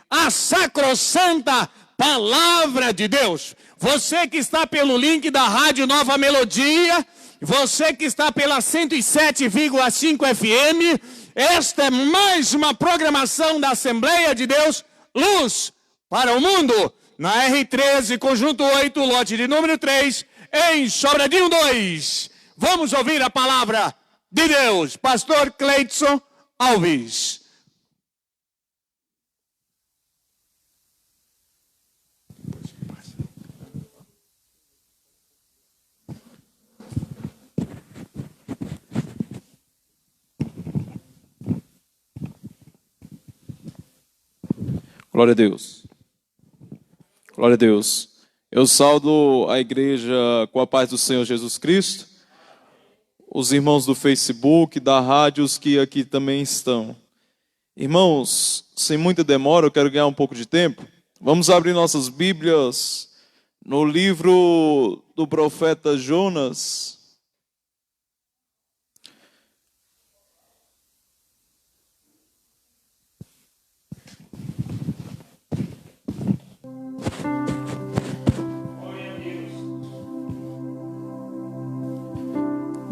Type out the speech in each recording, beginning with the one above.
a sacrossanta palavra de Deus. Você que está pelo link da Rádio Nova Melodia, você que está pela 107,5 FM, esta é mais uma programação da Assembleia de Deus, Luz para o Mundo, na R13, Conjunto 8, lote de número 3, em Sobradinho 2. Vamos ouvir a palavra de Deus, pastor Cleidson Alves. Glória a Deus. Glória a Deus. Eu saudo a igreja com a paz do Senhor Jesus Cristo, os irmãos do Facebook, da rádio, os que aqui também estão. Irmãos, sem muita demora, eu quero ganhar um pouco de tempo. Vamos abrir nossas Bíblias no livro do profeta Jonas.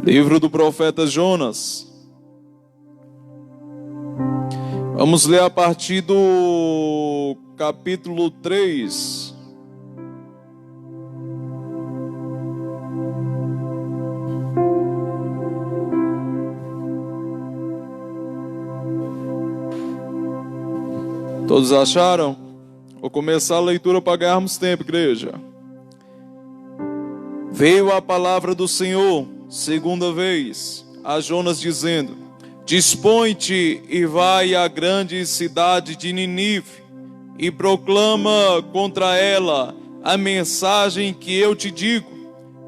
Livro do profeta Jonas. Vamos ler a partir do capítulo 3. Todos acharam? Vou começar a leitura para ganharmos tempo, igreja. Veio a palavra do Senhor segunda vez a Jonas dizendo: Dispõe-te e vai à grande cidade de Ninive e proclama contra ela a mensagem que eu te digo.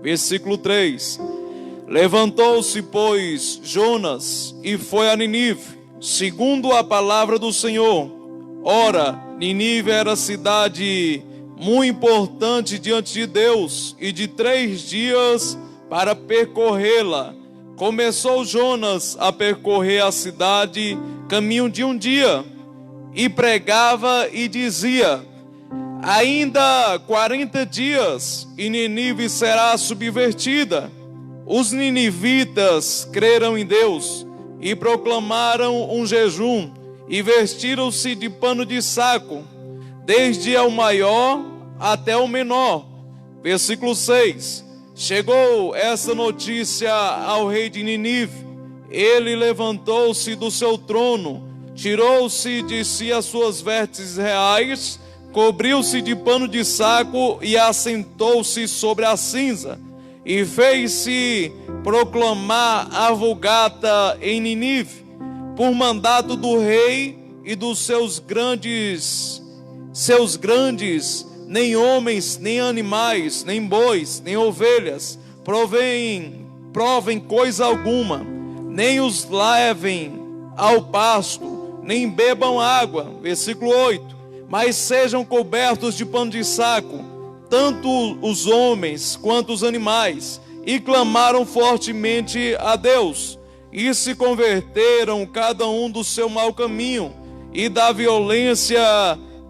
Versículo 3. Levantou-se, pois, Jonas e foi a Ninive, segundo a palavra do Senhor. Ora, Ninive era cidade muito importante diante de Deus, e de 3 dias para percorrê-la. Começou Jonas a percorrer a cidade, caminho de um dia, e pregava e dizia: ainda 40 dias e Ninive será subvertida. Os ninivitas creram em Deus e proclamaram um jejum e vestiram-se de pano de saco, desde o maior até o menor. Versículo 6. Chegou essa notícia ao rei de Ninive. Ele levantou-se do seu trono, tirou-se de si as suas vestes reais, cobriu-se de pano de saco e assentou-se sobre a cinza, e fez-se proclamar a vulgata em Ninive, por mandato do rei e dos seus grandes, nem homens, nem animais, nem bois, nem ovelhas, provem coisa alguma, nem os levem ao pasto, nem bebam água. Versículo 8. Mas sejam cobertos de pano de saco, tanto os homens quanto os animais, e clamaram fortemente a Deus, e se converteram cada um do seu mau caminho e da violência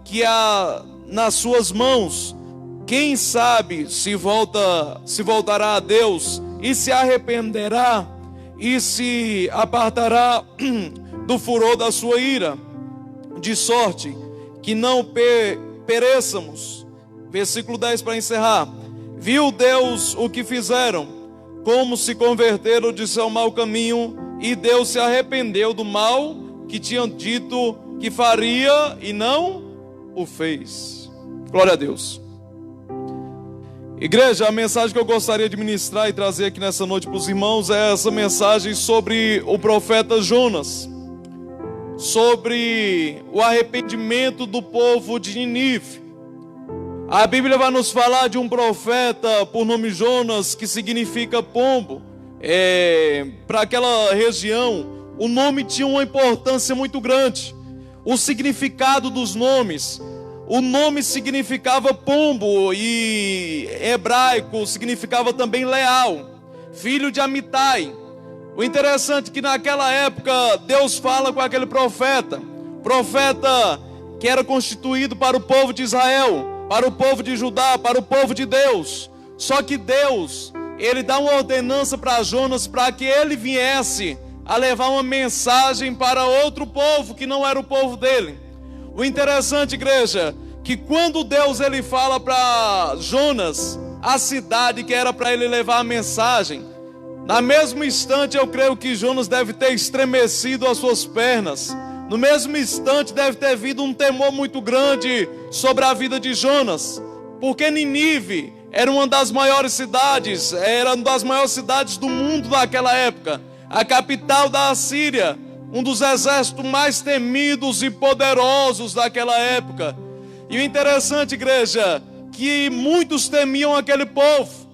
que há nas suas mãos. Quem sabe se voltará a Deus e se arrependerá e se apartará do furor da sua ira, de sorte que não pereçamos. Versículo 10 para encerrar. Viu Deus o que fizeram, como se converteram de seu mau caminho, e Deus se arrependeu do mal que tinham dito que faria e não o fez. Glória a Deus. Igreja, a mensagem que eu gostaria de ministrar e trazer aqui nessa noite para os irmãos é essa mensagem sobre o profeta Jonas, sobre o arrependimento do povo de Ninive. A Bíblia vai nos falar de um profeta por nome Jonas, que significa pombo. Para aquela região, o nome tinha uma importância muito grande. O significado dos nomes: o nome significava pombo, e hebraico significava também leal, filho de Amitai. O interessante é que naquela época Deus fala com aquele profeta que era constituído para o povo de Israel, para o povo de Judá, para o povo de Deus. Só que Deus, ele dá uma ordenança para Jonas para que ele viesse a levar uma mensagem para outro povo que não era o povo dele. O interessante, igreja, que quando Deus ele fala para Jonas a cidade que era para ele levar a mensagem, na mesmo instante eu creio que Jonas deve ter estremecido as suas pernas. No mesmo instante deve ter vindo um temor muito grande sobre a vida de Jonas, porque Nínive era uma das maiores cidades, era uma das maiores cidades do mundo naquela época, a capital da Assíria, um dos exércitos mais temidos e poderosos daquela época. E o interessante, igreja, que muitos temiam aquele povo.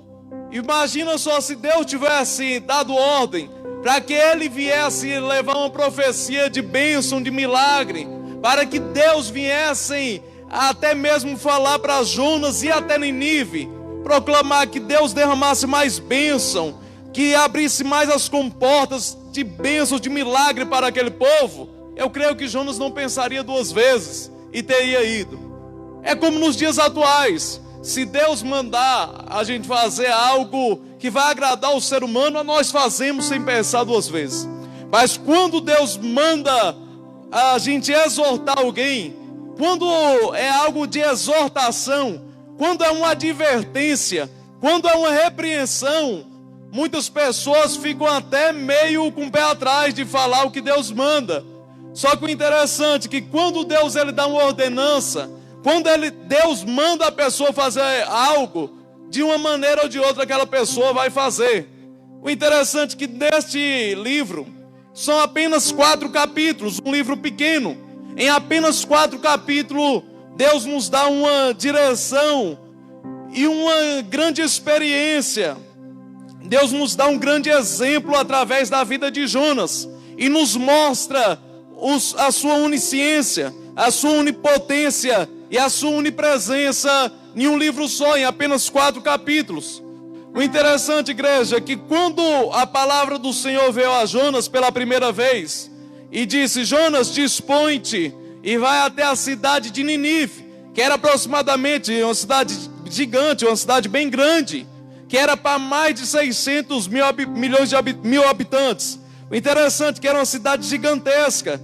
Imagina só se Deus tivesse dado ordem para que ele viesse levar uma profecia de bênção, de milagre, para que Deus viesse até mesmo falar para Jonas e até Nínive, proclamar que Deus derramasse mais bênção, que abrisse mais as comportas de bênção, de milagre para aquele povo. Eu creio que Jonas não pensaria duas vezes e teria ido. É como nos dias atuais. Se Deus mandar a gente fazer algo que vai agradar o ser humano, nós fazemos sem pensar duas vezes. Mas quando Deus manda a gente exortar alguém, quando é algo de exortação, quando é uma advertência, quando é uma repreensão, muitas pessoas ficam até meio com o pé atrás de falar o que Deus manda. Só que o interessante é que quando Deus ele dá uma ordenança, quando Deus manda a pessoa fazer algo, de uma maneira ou de outra aquela pessoa vai fazer. O interessante é que neste livro são apenas 4 capítulos, um livro pequeno. Em apenas 4 capítulos, Deus nos dá uma direção e uma grande experiência. Deus nos dá um grande exemplo através da vida de Jonas e nos mostra a sua onisciência, a sua onipotência e a sua onipresença em um livro só, em apenas 4 capítulos. O interessante, igreja, é que quando a palavra do Senhor veio a Jonas pela primeira vez e disse: Jonas, dispõe-te e vai até a cidade de Nínive, que era aproximadamente uma cidade gigante, uma cidade bem grande, que era para mais de 600 mil habitantes. O interessante é que era uma cidade gigantesca,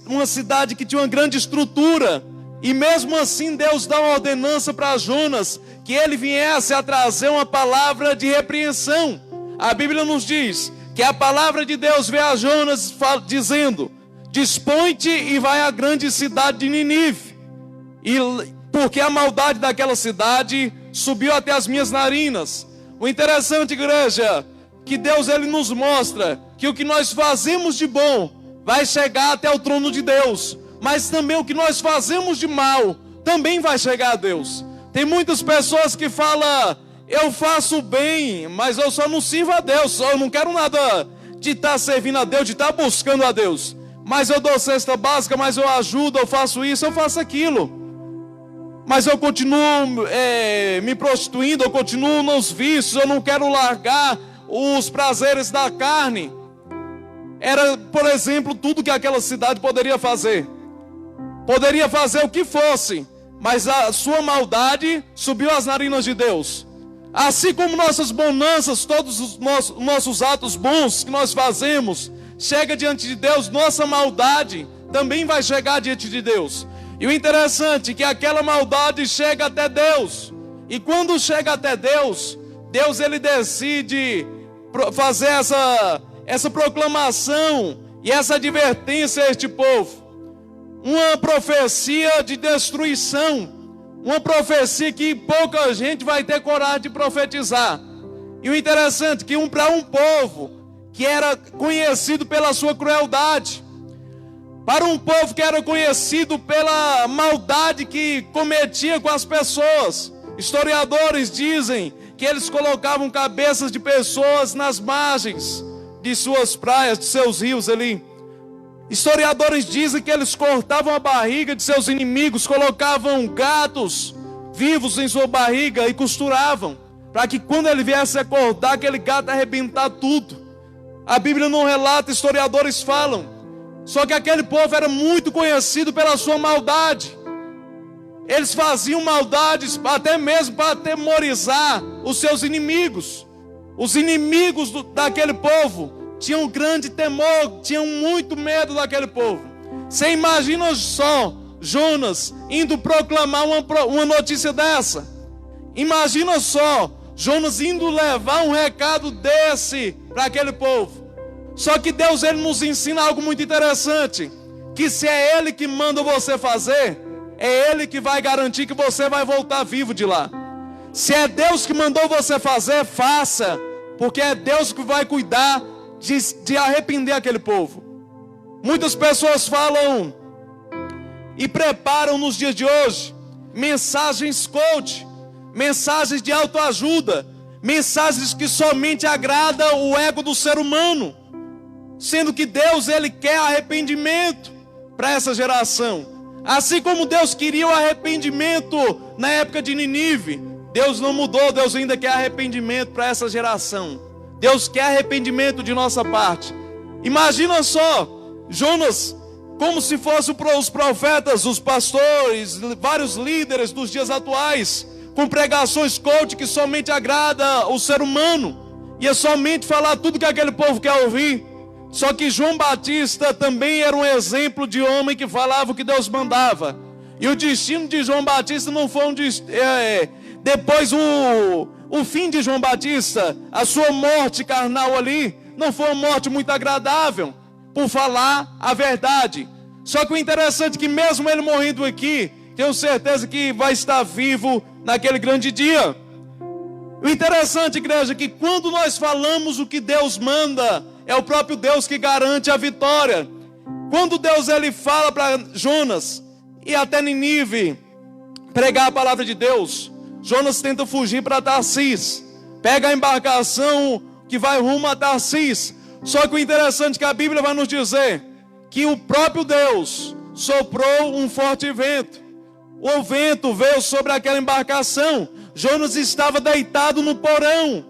uma cidade que tinha uma grande estrutura. E mesmo assim Deus dá uma ordenança para Jonas, que ele viesse a trazer uma palavra de repreensão. A Bíblia nos diz que a palavra de Deus veio a Jonas dizendo: dispõe-te e vai à grande cidade de Nínive, porque a maldade daquela cidade subiu até as minhas narinas. O interessante, igreja, que Deus ele nos mostra que o que nós fazemos de bom vai chegar até o trono de Deus, mas também o que nós fazemos de mal também vai chegar a Deus. Tem muitas pessoas que falam: eu faço bem, mas eu só não sirvo a Deus, eu não quero nada de estar servindo a Deus, de estar buscando a Deus, mas eu dou cesta básica, mas eu ajudo, eu faço isso, eu faço aquilo, mas eu continuo me prostituindo, eu continuo nos vícios, eu não quero largar os prazeres da carne. Era, por exemplo, tudo que aquela cidade poderia fazer o que fosse, mas a sua maldade subiu às narinas de Deus. Assim como nossas bonanças, todos os nossos atos bons que nós fazemos, chega diante de Deus, nossa maldade também vai chegar diante de Deus. E o interessante é que aquela maldade chega até Deus, e quando chega até Deus, Deus ele decide fazer essa proclamação e essa advertência a este povo. Uma profecia de destruição, uma profecia que pouca gente vai ter coragem de profetizar. E o interessante é que para um povo que era conhecido pela sua crueldade, para um povo que era conhecido pela maldade que cometia com as pessoas, historiadores dizem que eles colocavam cabeças de pessoas nas margens de suas praias, de seus rios ali. Historiadores dizem que eles cortavam a barriga de seus inimigos, colocavam gatos vivos em sua barriga e costuravam, para que quando ele viesse a cortar, aquele gato arrebentar tudo. A Bíblia não relata, historiadores falam Só que aquele povo era muito conhecido pela sua maldade. Eles faziam maldades até mesmo para atemorizar os seus inimigos. Os inimigos daquele povo tinham grande temor, tinham muito medo daquele povo. Você imagina só Jonas indo proclamar uma notícia dessa? Imagina só Jonas indo levar um recado desse para aquele povo. Só que Deus, ele nos ensina algo muito interessante, que se é Ele que manda você fazer, é Ele que vai garantir que você vai voltar vivo de lá. Se é Deus que mandou você fazer, faça, porque é Deus que vai cuidar de arrepender aquele povo. Muitas pessoas falam e preparam nos dias de hoje mensagens coach, mensagens de autoajuda, mensagens que somente agradam o ego do ser humano, sendo que Deus, ele quer arrependimento para essa geração. Assim como Deus queria o arrependimento na época de Ninive, Deus não mudou, Deus ainda quer arrependimento para essa geração. Deus quer arrependimento de nossa parte. Imagina só, Jonas, como se fossem os profetas, os pastores, vários líderes dos dias atuais, com pregações coach que somente agrada o ser humano, e é somente falar tudo que aquele povo quer ouvir. Só que João Batista também era um exemplo de homem que falava o que Deus mandava. E o destino de João Batista não foi depois o fim de João Batista, a sua morte carnal ali, não foi uma morte muito agradável, por falar a verdade. Só que o interessante é que mesmo ele morrendo aqui, tenho certeza que vai estar vivo naquele grande dia. O interessante, igreja, é que quando nós falamos o que Deus manda, é o próprio Deus que garante a vitória. Quando Deus, ele fala para Jonas e até Ninive pregar a palavra de Deus, Jonas tenta fugir para Tarsis, pega a embarcação que vai rumo a Tarsis. Só que o interessante é que a Bíblia vai nos dizer que o próprio Deus soprou um forte vento. O vento veio sobre aquela embarcação. Jonas estava deitado no porão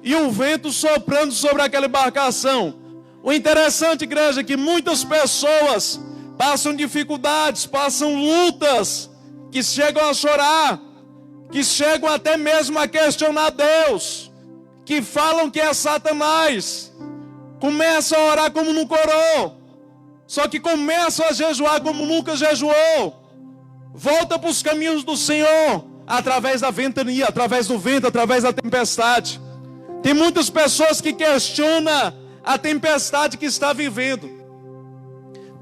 e o vento soprando sobre aquela embarcação. O interessante, igreja, é que muitas pessoas passam dificuldades, passam lutas, que chegam a chorar, que chegam até mesmo a questionar Deus, que falam que é Satanás, começam a orar como nunca orou, só que começam a jejuar como nunca jejuou, volta para os caminhos do Senhor, através da ventania, através do vento, através da tempestade. Tem muitas pessoas que questionam a tempestade que está vivendo.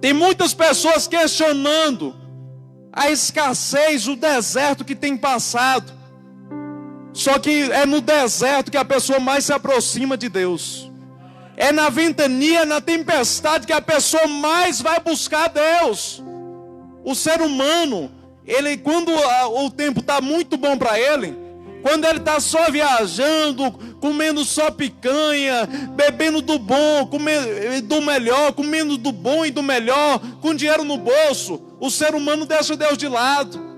Tem muitas pessoas questionando a escassez, o deserto que tem passado. Só que é no deserto que a pessoa mais se aproxima de Deus. É na ventania, na tempestade que a pessoa mais vai buscar Deus. O ser humano, ele, quando o tempo está muito bom para ele, quando ele está só viajando, comendo só picanha, bebendo do bom, comendo do melhor, comendo do bom e do melhor, com dinheiro no bolso, o ser humano deixa Deus de lado.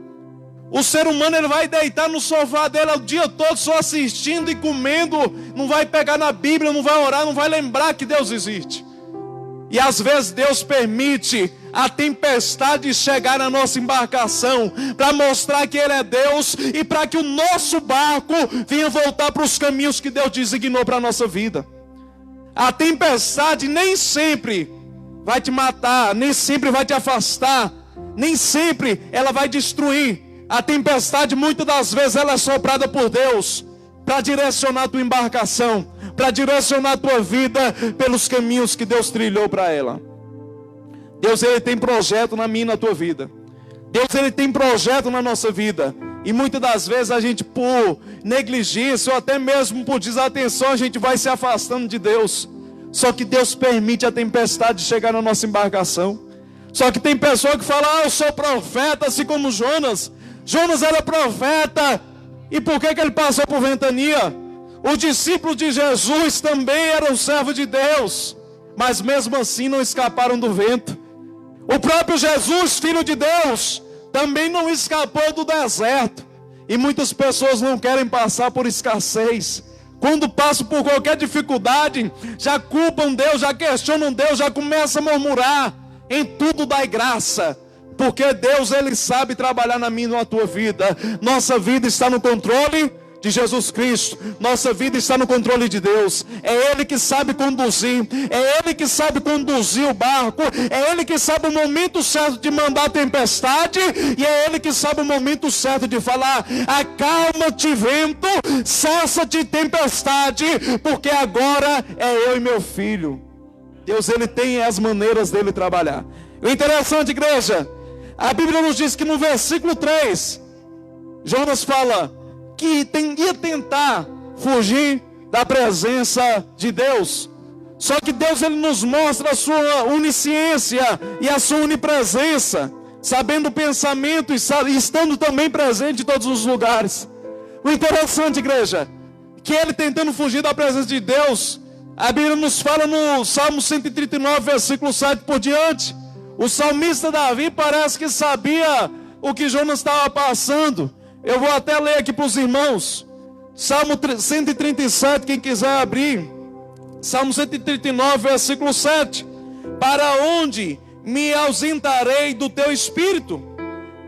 O ser humano, ele vai deitar no sofá dele o dia todo só assistindo e comendo, não vai pegar na Bíblia, não vai orar, não vai lembrar que Deus existe. E às vezes Deus permite a tempestade chegar na nossa embarcação para mostrar que Ele é Deus e para que o nosso barco venha voltar para os caminhos que Deus designou para a nossa vida. A tempestade nem sempre vai te matar, nem sempre vai te afastar, nem sempre ela vai destruir. A tempestade, muitas das vezes, ela é soprada por Deus para direcionar a tua embarcação, para direcionar a tua vida pelos caminhos que Deus trilhou para ela. Deus, ele tem projeto na minha e na tua vida. Deus, ele tem projeto na nossa vida. E muitas das vezes a gente, por negligência ou até mesmo por desatenção, a gente vai se afastando de Deus. Só que Deus permite a tempestade chegar na nossa embarcação. Só que tem pessoa que fala, eu sou profeta, assim como Jonas. Jonas era profeta. E por que ele passou por ventania? Os discípulos de Jesus também eram servos de Deus, mas mesmo assim não escaparam do vento. O próprio Jesus, Filho de Deus, também não escapou do deserto. E muitas pessoas não querem passar por escassez. Quando passam por qualquer dificuldade, já culpam Deus, já questionam Deus, já começam a murmurar. em tudo dai graça, porque Deus, Ele sabe trabalhar na minha e na tua vida. Nossa vida está no controle de Jesus Cristo. Nossa vida está no controle de Deus. É Ele que sabe conduzir. É Ele que sabe conduzir o barco. É Ele que sabe o momento certo de mandar a tempestade. E é Ele que sabe o momento certo de falar: acalma-te, vento, cessa-te, tempestade, porque agora é eu e meu filho. Deus, Ele tem as maneiras dele trabalhar. O interessante, igreja, a Bíblia nos diz que no versículo 3, Jonas fala que ia tentar fugir da presença de Deus. Só que Deus, Ele nos mostra a sua onisciência e a sua onipresença, sabendo o pensamento e estando também presente em todos os lugares. O interessante, igreja, que ele tentando fugir da presença de Deus, a Bíblia nos fala no Salmo 139, versículo 7 por diante. O salmista Davi parece que sabia o que Jonas estava passando. Eu vou até ler aqui para os irmãos. Salmo 137, quem quiser abrir. Salmo 139, versículo 7. Para onde me ausentarei do teu espírito?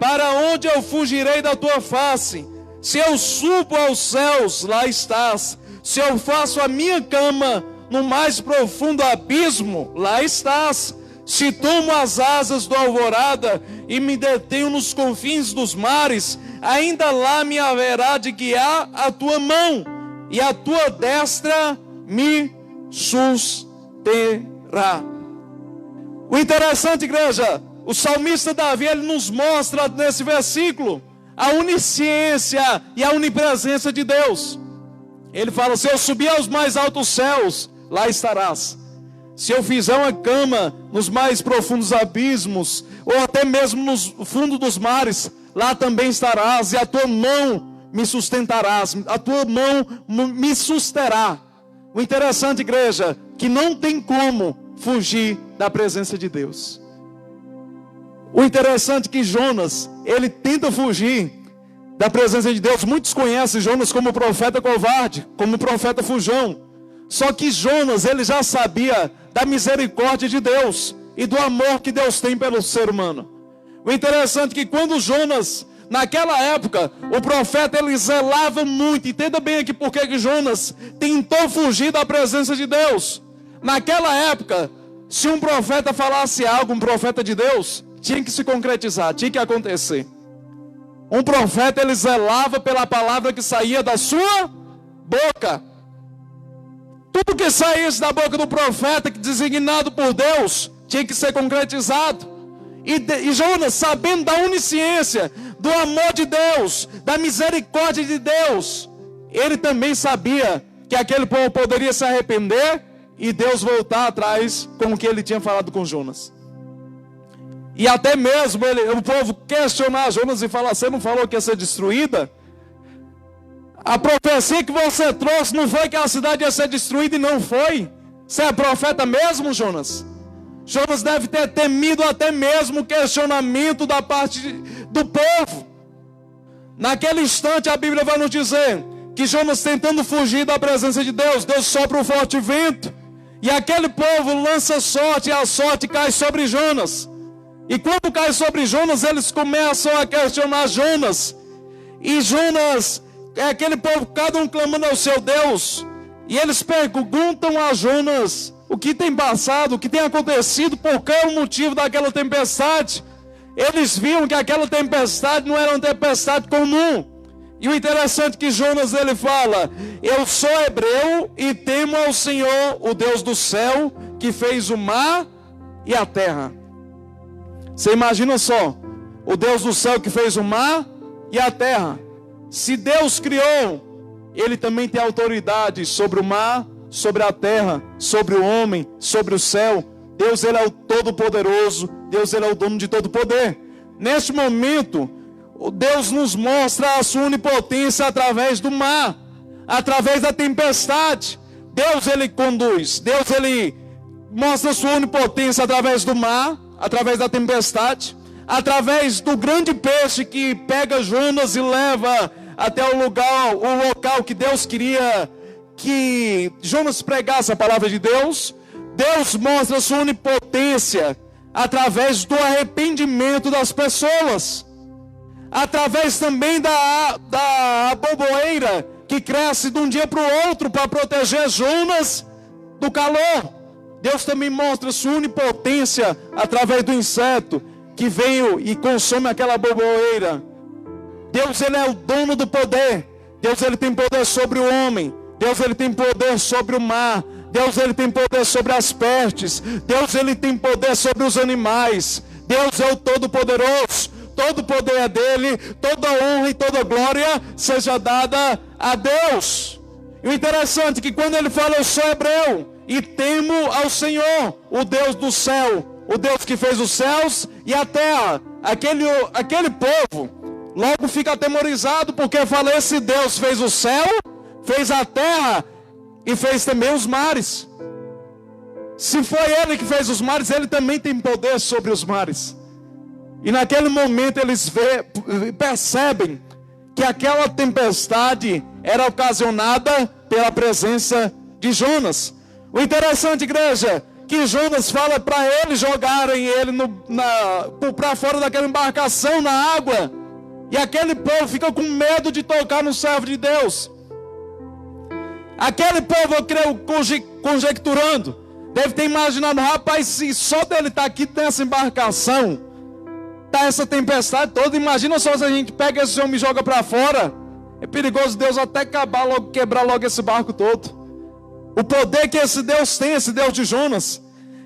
Para onde eu fugirei da tua face? Se eu subo aos céus, lá estás. Se eu faço a minha cama no mais profundo abismo, lá estás. Se tomo as asas do alvorada e me detenho nos confins dos mares, ainda lá me haverá de guiar a tua mão, e a tua destra me susterá. O interessante, igreja, o salmista Davi, ele nos mostra nesse versículo a onisciência e a onipresença de Deus. Ele fala: se eu subir aos mais altos céus, lá estarás. Se eu fizer uma cama nos mais profundos abismos, ou até mesmo no fundo dos mares, lá também estarás, e a tua mão me sustentarás, a tua mão me susterá. O interessante, igreja, que não tem como fugir da presença de Deus. O interessante é que Jonas, ele tenta fugir da presença de Deus. Muitos conhecem Jonas como profeta covarde, como profeta fujão. Só que Jonas, ele já sabia da misericórdia de Deus e do amor que Deus tem pelo ser humano. O interessante é que quando Jonas, naquela época, o profeta, ele zelava muito. Entenda bem aqui porque que Jonas tentou fugir da presença de Deus. Naquela época, se um profeta falasse algo, um profeta de Deus, tinha que se concretizar, tinha que acontecer. Um profeta, ele zelava pela palavra que saía da sua boca. Tudo que saísse da boca do profeta, que designado por Deus, tinha que ser concretizado. E Jonas, sabendo da onisciência, do amor de Deus, da misericórdia de Deus, ele também sabia que aquele povo poderia se arrepender e Deus voltar atrás com o que ele tinha falado com Jonas. E até mesmo o povo questionar Jonas e falar: você não falou que ia ser destruída? A profecia que você trouxe não foi que a cidade ia ser destruída, e não foi? Você é profeta mesmo, Jonas? Jonas deve ter temido até mesmo o questionamento da parte do povo. Naquele instante a Bíblia vai nos dizer que Jonas, tentando fugir da presença de Deus, Deus sopra um forte vento, e aquele povo lança sorte, e a sorte cai sobre Jonas. E quando cai sobre Jonas, eles começam a questionar Jonas. E Jonas, é aquele povo, cada um clamando ao seu Deus. E eles perguntam a Jonas o que tem passado, o que tem acontecido, por que é o motivo daquela tempestade. Eles viam que aquela tempestade não era uma tempestade comum. E o interessante é que Jonas, ele fala: eu sou hebreu e temo ao Senhor, o Deus do céu, que fez o mar e a terra. Você imagina só, o Deus do céu que fez o mar e a terra. Se Deus criou, Ele também tem autoridade sobre o mar, sobre a terra, sobre o homem, sobre o céu. Deus, Ele é o Todo-Poderoso. Deus, Ele é o dono de todo poder. Neste momento, Deus nos mostra a sua onipotência através do mar, através da tempestade. Deus, Ele conduz. Deus, Ele mostra a sua onipotência através do mar, através da tempestade, através do grande peixe que pega Jonas e leva até o local que Deus queria que Jonas pregasse a palavra de Deus. Deus mostra a sua onipotência através do arrependimento das pessoas, através também da aboboeira que cresce de um dia para o outro para proteger Jonas do calor. Deus também mostra sua onipotência através do inseto que veio e consome aquela aboboeira. Deus, ele é o dono do poder. Deus, ele tem poder sobre o homem. Deus, ele tem poder sobre o mar. Deus, ele tem poder sobre as pestes. Deus, ele tem poder sobre os animais. Deus é o Todo-Poderoso. Todo poder é dele. Toda honra e toda glória seja dada a Deus. E o interessante é que quando ele fala, eu sou hebreu e temo ao Senhor, o Deus do céu, o Deus que fez os céus e a terra, aquele povo logo fica atemorizado, porque fala, esse Deus fez o céu, fez a terra e fez também os mares. Se foi ele que fez os mares, ele também tem poder sobre os mares. E naquele momento eles percebem que aquela tempestade era ocasionada pela presença de Jonas. O interessante, igreja, que Jonas fala para eles jogarem ele para fora daquela embarcação na água. E aquele povo fica com medo de tocar no servo de Deus. Aquele povo, eu creio, conjecturando, deve ter imaginado, rapaz, se só dele estar aqui nessa embarcação, tá essa tempestade toda, imagina só se a gente pega esse homem e joga para fora. É perigoso Deus até acabar logo, quebrar logo esse barco todo. O poder que esse Deus tem, esse Deus de Jonas.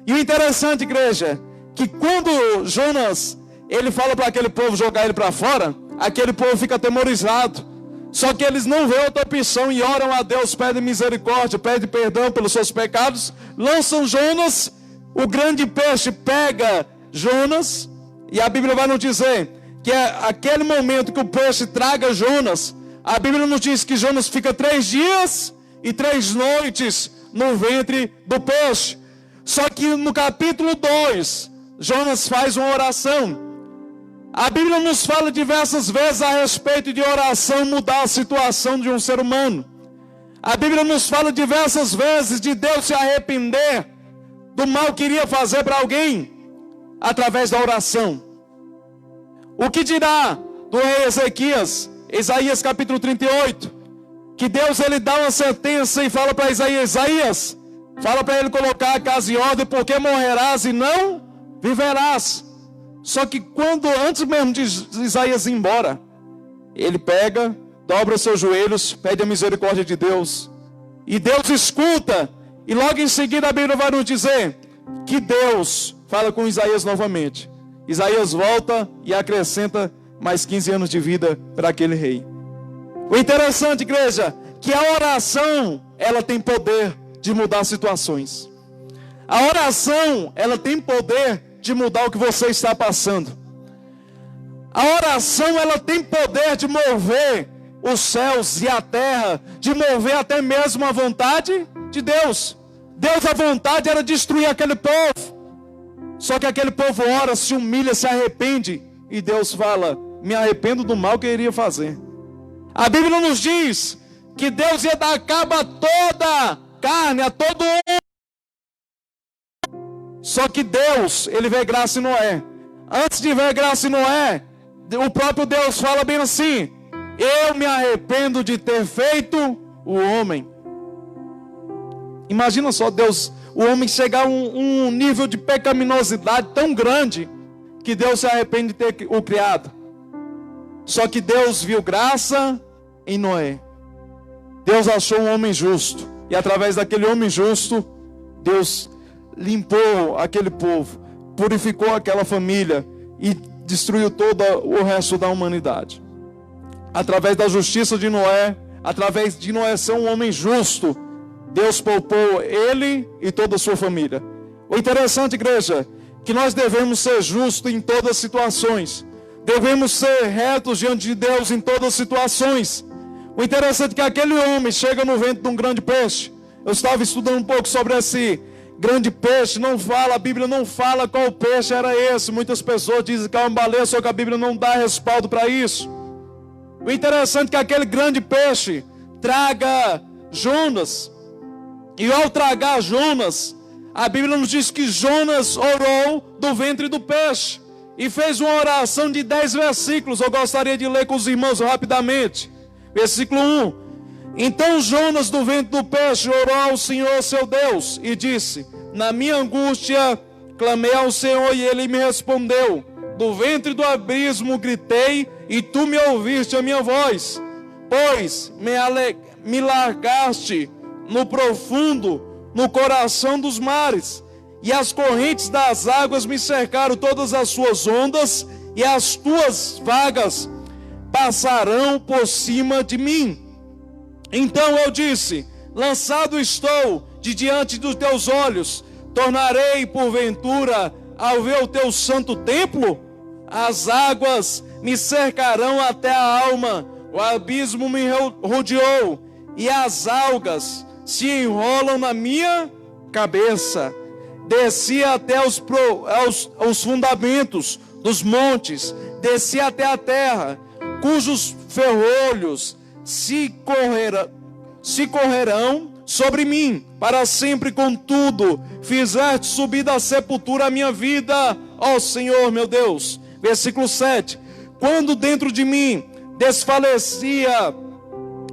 E o interessante, igreja, que quando Jonas, ele fala para aquele povo jogar ele para fora, aquele povo fica atemorizado. Só que eles não veem outra opção e oram a Deus, pedem misericórdia, pedem perdão pelos seus pecados, lançam Jonas, o grande peixe pega Jonas, e a Bíblia vai nos dizer que é aquele momento que o peixe traga Jonas, a Bíblia nos diz que Jonas fica 3 dias e 3 noites no ventre do peixe. Só que no capítulo 2, Jonas faz uma oração. A Bíblia nos fala diversas vezes a respeito de oração mudar a situação de um ser humano. A Bíblia nos fala diversas vezes de Deus se arrepender do mal que iria fazer para alguém através da oração. O que dirá do rei Ezequias, Isaías capítulo 38, que Deus ele dá uma sentença e fala para Isaías, fala para ele colocar a casa em ordem, porque morrerás e não viverás. Só que antes mesmo de Isaías ir embora, ele pega, dobra os seus joelhos, pede a misericórdia de Deus, e Deus escuta, e logo em seguida a Bíblia vai nos dizer que Deus fala com Isaías novamente. Isaías volta e acrescenta mais 15 anos de vida para aquele rei. O interessante, igreja, que a oração, ela tem poder de mudar situações. A oração, ela tem poder de mudar o que você está passando. A oração, ela tem poder de mover os céus e a terra, de mover até mesmo a vontade de Deus. Deus, a vontade era destruir aquele povo. Só que aquele povo ora, se humilha, se arrepende, e Deus fala, me arrependo do mal que eu iria fazer. A Bíblia nos diz que Deus ia dar cabo a toda carne, a todo homem. Só que Deus, ele vê graça em Noé. Antes de ver graça em Noé, o próprio Deus fala bem assim, eu me arrependo de ter feito o homem. Imagina só Deus, o homem chegar a um nível de pecaminosidade tão grande, que Deus se arrepende de ter o criado. Só que Deus viu graça em Noé. Deus achou um homem justo, e através daquele homem justo, Deus limpou aquele povo, purificou aquela família, e destruiu todo o resto da humanidade. Através da justiça de Noé, através de Noé ser um homem justo, Deus poupou ele e toda a sua família. O interessante, igreja, que nós devemos ser justos em todas as situações. Devemos ser retos diante de Deus em todas as situações. O interessante é que aquele homem chega no ventre de um grande peixe. Eu estava estudando um pouco sobre esse grande peixe. Não fala, a Bíblia não fala qual peixe era esse. Muitas pessoas dizem que é uma baleia, só que a Bíblia não dá respaldo para isso. O interessante é que aquele grande peixe traga Jonas. E ao tragar Jonas, a Bíblia nos diz que Jonas orou do ventre do peixe e fez uma oração de 10 versículos. Eu gostaria de ler com os irmãos rapidamente. Versículo 1. Então Jonas do ventre do peixe orou ao Senhor seu Deus e disse: na minha angústia clamei ao Senhor e Ele me respondeu. Do ventre do abismo gritei e tu me ouviste a minha voz. Pois me largaste no profundo, no coração dos mares, e as correntes das águas me cercaram todas as suas ondas, e as tuas vagas passarão por cima de mim. Então eu disse: lançado estou de diante dos teus olhos, tornarei porventura ao ver o teu santo templo? As águas me cercarão até a alma, o abismo me rodeou, e as algas se enrolam na minha cabeça. Desci até os fundamentos dos montes, desci até a terra, cujos ferrolhos se correrão sobre mim para sempre. Contudo, fizeste subir da sepultura a minha vida, ó Senhor meu Deus. Versículo 7. Quando dentro de mim desfalecia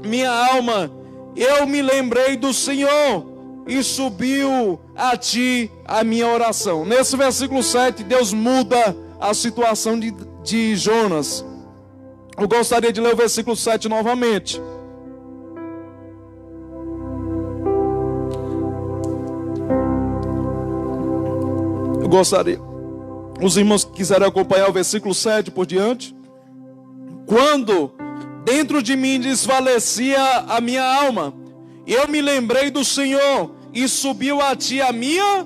minha alma, eu me lembrei do Senhor e subiu a ti a minha oração. Nesse versículo 7, Deus muda a situação de Jonas. Eu gostaria de ler o versículo 7 novamente. Eu gostaria, os irmãos que quiserem acompanhar o versículo 7 por diante. Quando dentro de mim desfalecia a minha alma, eu me lembrei do Senhor e subiu a ti a minha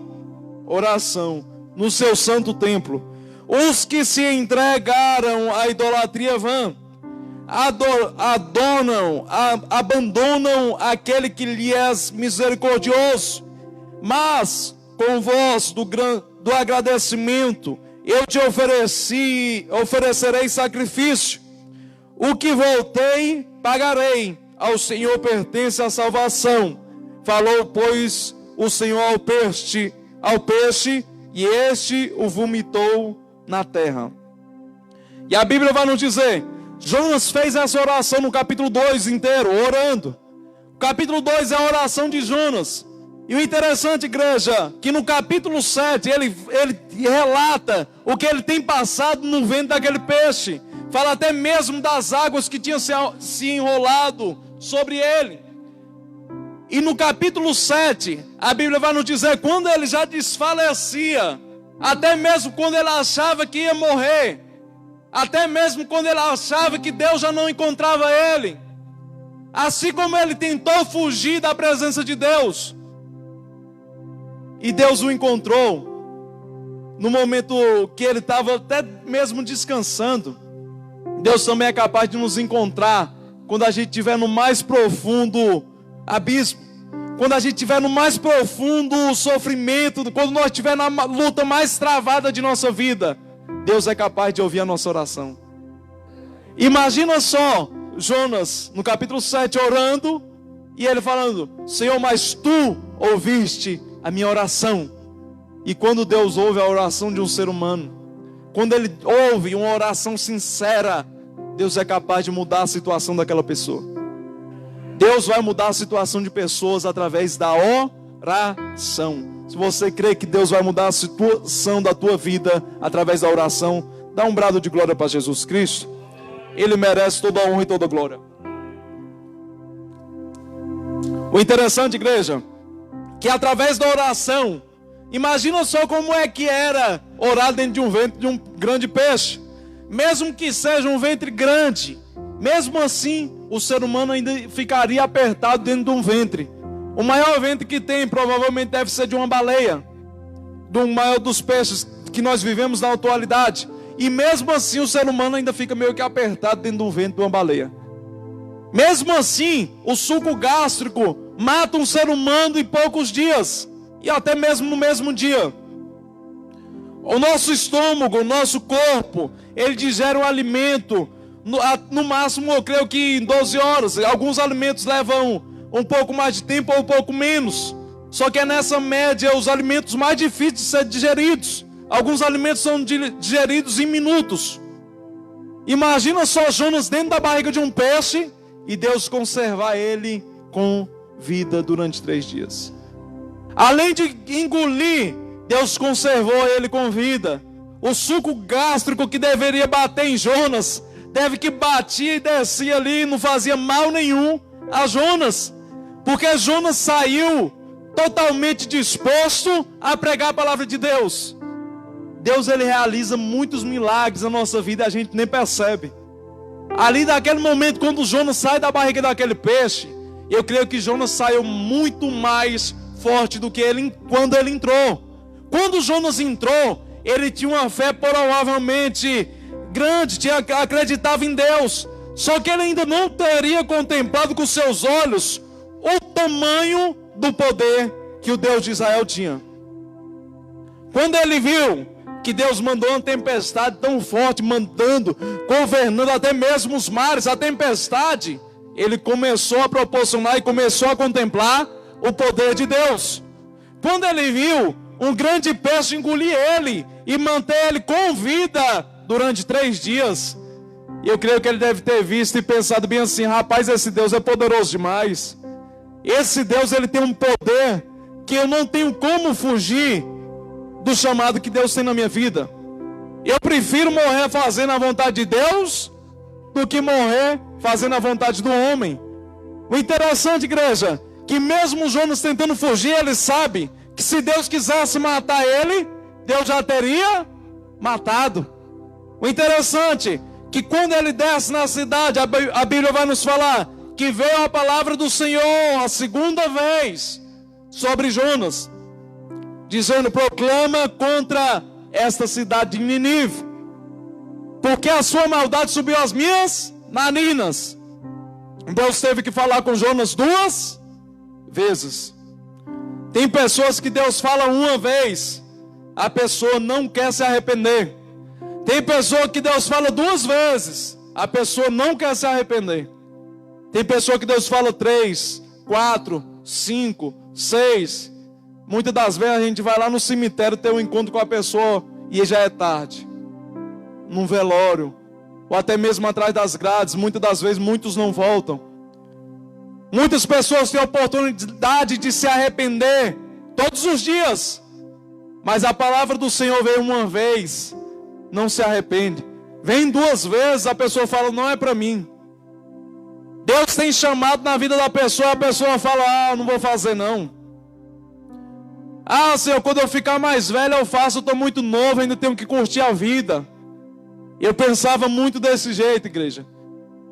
oração no seu santo templo. Os que se entregaram à idolatria vã, abandonam aquele que lhe é misericordioso. Mas com voz do agradecimento eu te oferecerei sacrifício. O que voltei, pagarei. Ao Senhor pertence a salvação. Falou, pois, o Senhor ao peixe, e este o vomitou na terra. E a Bíblia vai nos dizer, Jonas fez essa oração no capítulo 2 inteiro, orando. O capítulo 2 é a oração de Jonas. E o interessante, igreja, que no capítulo 7 ele relata o que ele tem passado no ventre daquele peixe. Fala até mesmo das águas que tinham se enrolado sobre ele. E no capítulo 7, a Bíblia vai nos dizer, quando ele já desfalecia, até mesmo quando ele achava que ia morrer, até mesmo quando ele achava que Deus já não encontrava ele, assim como ele tentou fugir da presença de Deus, e Deus o encontrou, no momento que ele estava até mesmo descansando, Deus também é capaz de nos encontrar quando a gente estiver no mais profundo abismo, quando a gente estiver no mais profundo sofrimento, quando nós estiver na luta mais travada de nossa vida, Deus é capaz de ouvir a nossa oração. Imagina só Jonas no capítulo 7 orando e ele falando, Senhor, mas tu ouviste a minha oração. E quando Deus ouve a oração de um ser humano, quando ele ouve uma oração sincera, Deus é capaz de mudar a situação daquela pessoa. Deus vai mudar a situação de pessoas através da oração. Se você crê que Deus vai mudar a situação da tua vida através da oração, dá um brado de glória para Jesus Cristo. Ele merece toda a honra e toda a glória. O interessante, igreja, que através da oração, imagina só como é que era orar dentro de um ventre de um grande peixe. Mesmo que seja um ventre grande, mesmo assim, o ser humano ainda ficaria apertado dentro de um ventre. O maior ventre que tem provavelmente deve ser de uma baleia, do maior dos peixes que nós vivemos na atualidade. E mesmo assim o ser humano ainda fica meio que apertado dentro do ventre de uma baleia. Mesmo assim, o suco gástrico mata um ser humano em poucos dias, e até mesmo no mesmo dia. O nosso estômago, o nosso corpo, ele digere um alimento, no máximo eu creio que em 12 horas. Alguns alimentos levam um pouco mais de tempo ou um pouco menos. Só que é nessa média os alimentos mais difíceis de ser digeridos. Alguns alimentos são digeridos em minutos. Imagina só Jonas dentro da barriga de um peixe e Deus conservar ele com vida durante 3 dias. Além de engolir, Deus conservou ele com vida. O suco gástrico que deveria bater em Jonas, deve que batia e descia ali, não fazia mal nenhum a Jonas. Porque Jonas saiu totalmente disposto a pregar a palavra de Deus. Deus, ele realiza muitos milagres na nossa vida e a gente nem percebe. Ali naquele momento, quando Jonas sai da barriga daquele peixe, eu creio que Jonas saiu muito mais forte do que ele quando ele entrou. Quando Jonas entrou, ele tinha uma fé provavelmente grande, acreditava em Deus. Só que ele ainda não teria contemplado com seus olhos o tamanho do poder que o Deus de Israel tinha. Quando ele viu que Deus mandou uma tempestade tão forte, governando até mesmo os mares, a tempestade, ele começou a proporcionar e começou a contemplar o poder de Deus. Quando ele viu um grande peixe engolir ele e manter ele com vida durante 3 dias, eu creio que ele deve ter visto e pensado bem assim: rapaz, esse Deus é poderoso demais. Esse Deus, ele tem um poder que eu não tenho como fugir do chamado que Deus tem na minha vida. Eu prefiro morrer fazendo a vontade de Deus do que morrer fazendo a vontade do homem. O interessante, igreja, que mesmo Jonas tentando fugir, ele sabe que se Deus quisesse matar ele, Deus já teria matado. O interessante, que quando ele desce na cidade, a Bíblia vai nos falar que veio a palavra do Senhor a 2ª vez sobre Jonas, dizendo: proclama contra esta cidade de Nínive, porque a sua maldade subiu às minhas narinas. Deus teve que falar com Jonas 2 vezes. Tem pessoas que Deus fala uma vez, a pessoa não quer se arrepender. Tem pessoa que Deus fala 2 vezes, a pessoa não quer se arrepender. Tem pessoa que Deus fala 3, 4, 5, 6. Muitas das vezes a gente vai lá no cemitério ter um encontro com a pessoa e já é tarde. Num velório, ou até mesmo atrás das grades, muitas das vezes muitos não voltam. Muitas pessoas têm a oportunidade de se arrepender todos os dias, mas a palavra do Senhor veio uma vez, não se arrepende. Vem 2 vezes, a pessoa fala: não é para mim. Deus tem chamado na vida da pessoa, a pessoa fala: não vou fazer não. Senhor, quando eu ficar mais velho eu faço, eu estou muito novo, ainda tenho que curtir a vida. Eu pensava muito desse jeito, igreja.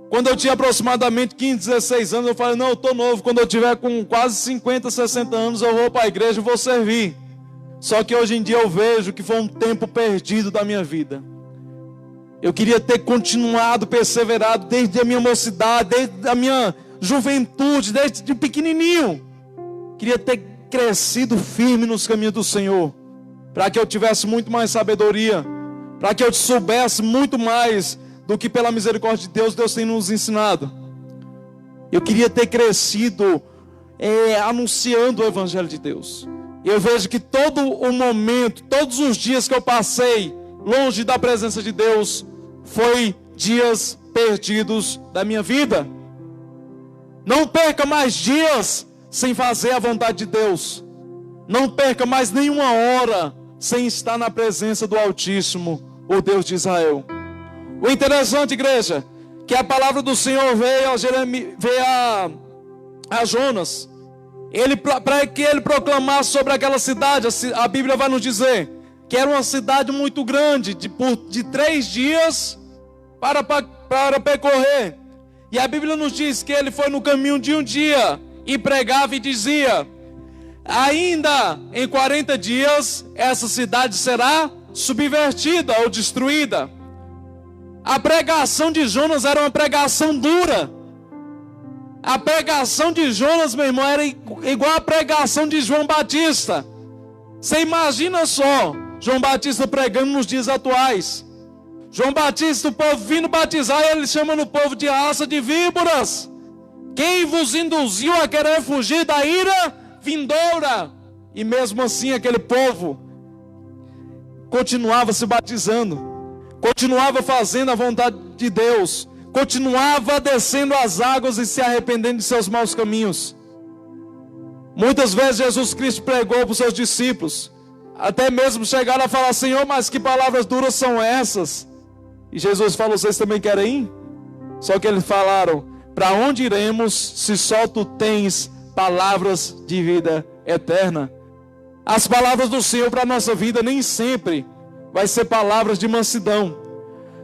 Quando eu tinha aproximadamente 15, 16 anos, eu falei: não, eu estou novo, quando eu tiver com quase 50, 60 anos, eu vou para a igreja e vou servir. Só que hoje em dia eu vejo que foi um tempo perdido da minha vida. Eu queria ter continuado, perseverado desde a minha mocidade, desde a minha juventude, desde pequenininho. Queria ter crescido firme nos caminhos do Senhor, para que eu tivesse muito mais sabedoria, para que eu soubesse muito mais do que pela misericórdia de Deus, Deus tem nos ensinado. Eu queria ter crescido anunciando o Evangelho de Deus. Eu vejo que todo o momento, todos os dias que eu passei longe da presença de Deus, foi dias perdidos da minha vida. Não perca mais dias sem fazer a vontade de Deus. Não perca mais nenhuma hora sem estar na presença do Altíssimo, o Deus de Israel. O interessante, igreja, que a palavra do Senhor veio a Jonas. Para que ele proclamasse sobre aquela cidade. A Bíblia vai nos dizer que era uma cidade muito grande, de 3 dias para percorrer. E a Bíblia nos diz que ele foi no caminho de um dia e pregava e dizia: ainda em 40 dias essa cidade será subvertida ou destruída. A pregação de Jonas era uma pregação dura. A pregação de Jonas, meu irmão, era igual a pregação de João Batista. Você imagina só João Batista pregando nos dias atuais. João Batista, o povo vindo batizar, ele chama no povo de raça de víboras. Quem vos induziu a querer fugir da ira vindoura. E mesmo assim aquele povo continuava se batizando, continuava fazendo a vontade de Deus, continuava descendo as águas e se arrependendo de seus maus caminhos. Muitas vezes Jesus Cristo pregou para os seus discípulos, até mesmo chegaram a falar: Senhor, mas que palavras duras são essas? E Jesus falou: vocês também querem ir? Só que eles falaram: para onde iremos se só tu tens palavras de vida eterna? As palavras do Senhor para a nossa vida nem sempre vai ser palavras de mansidão,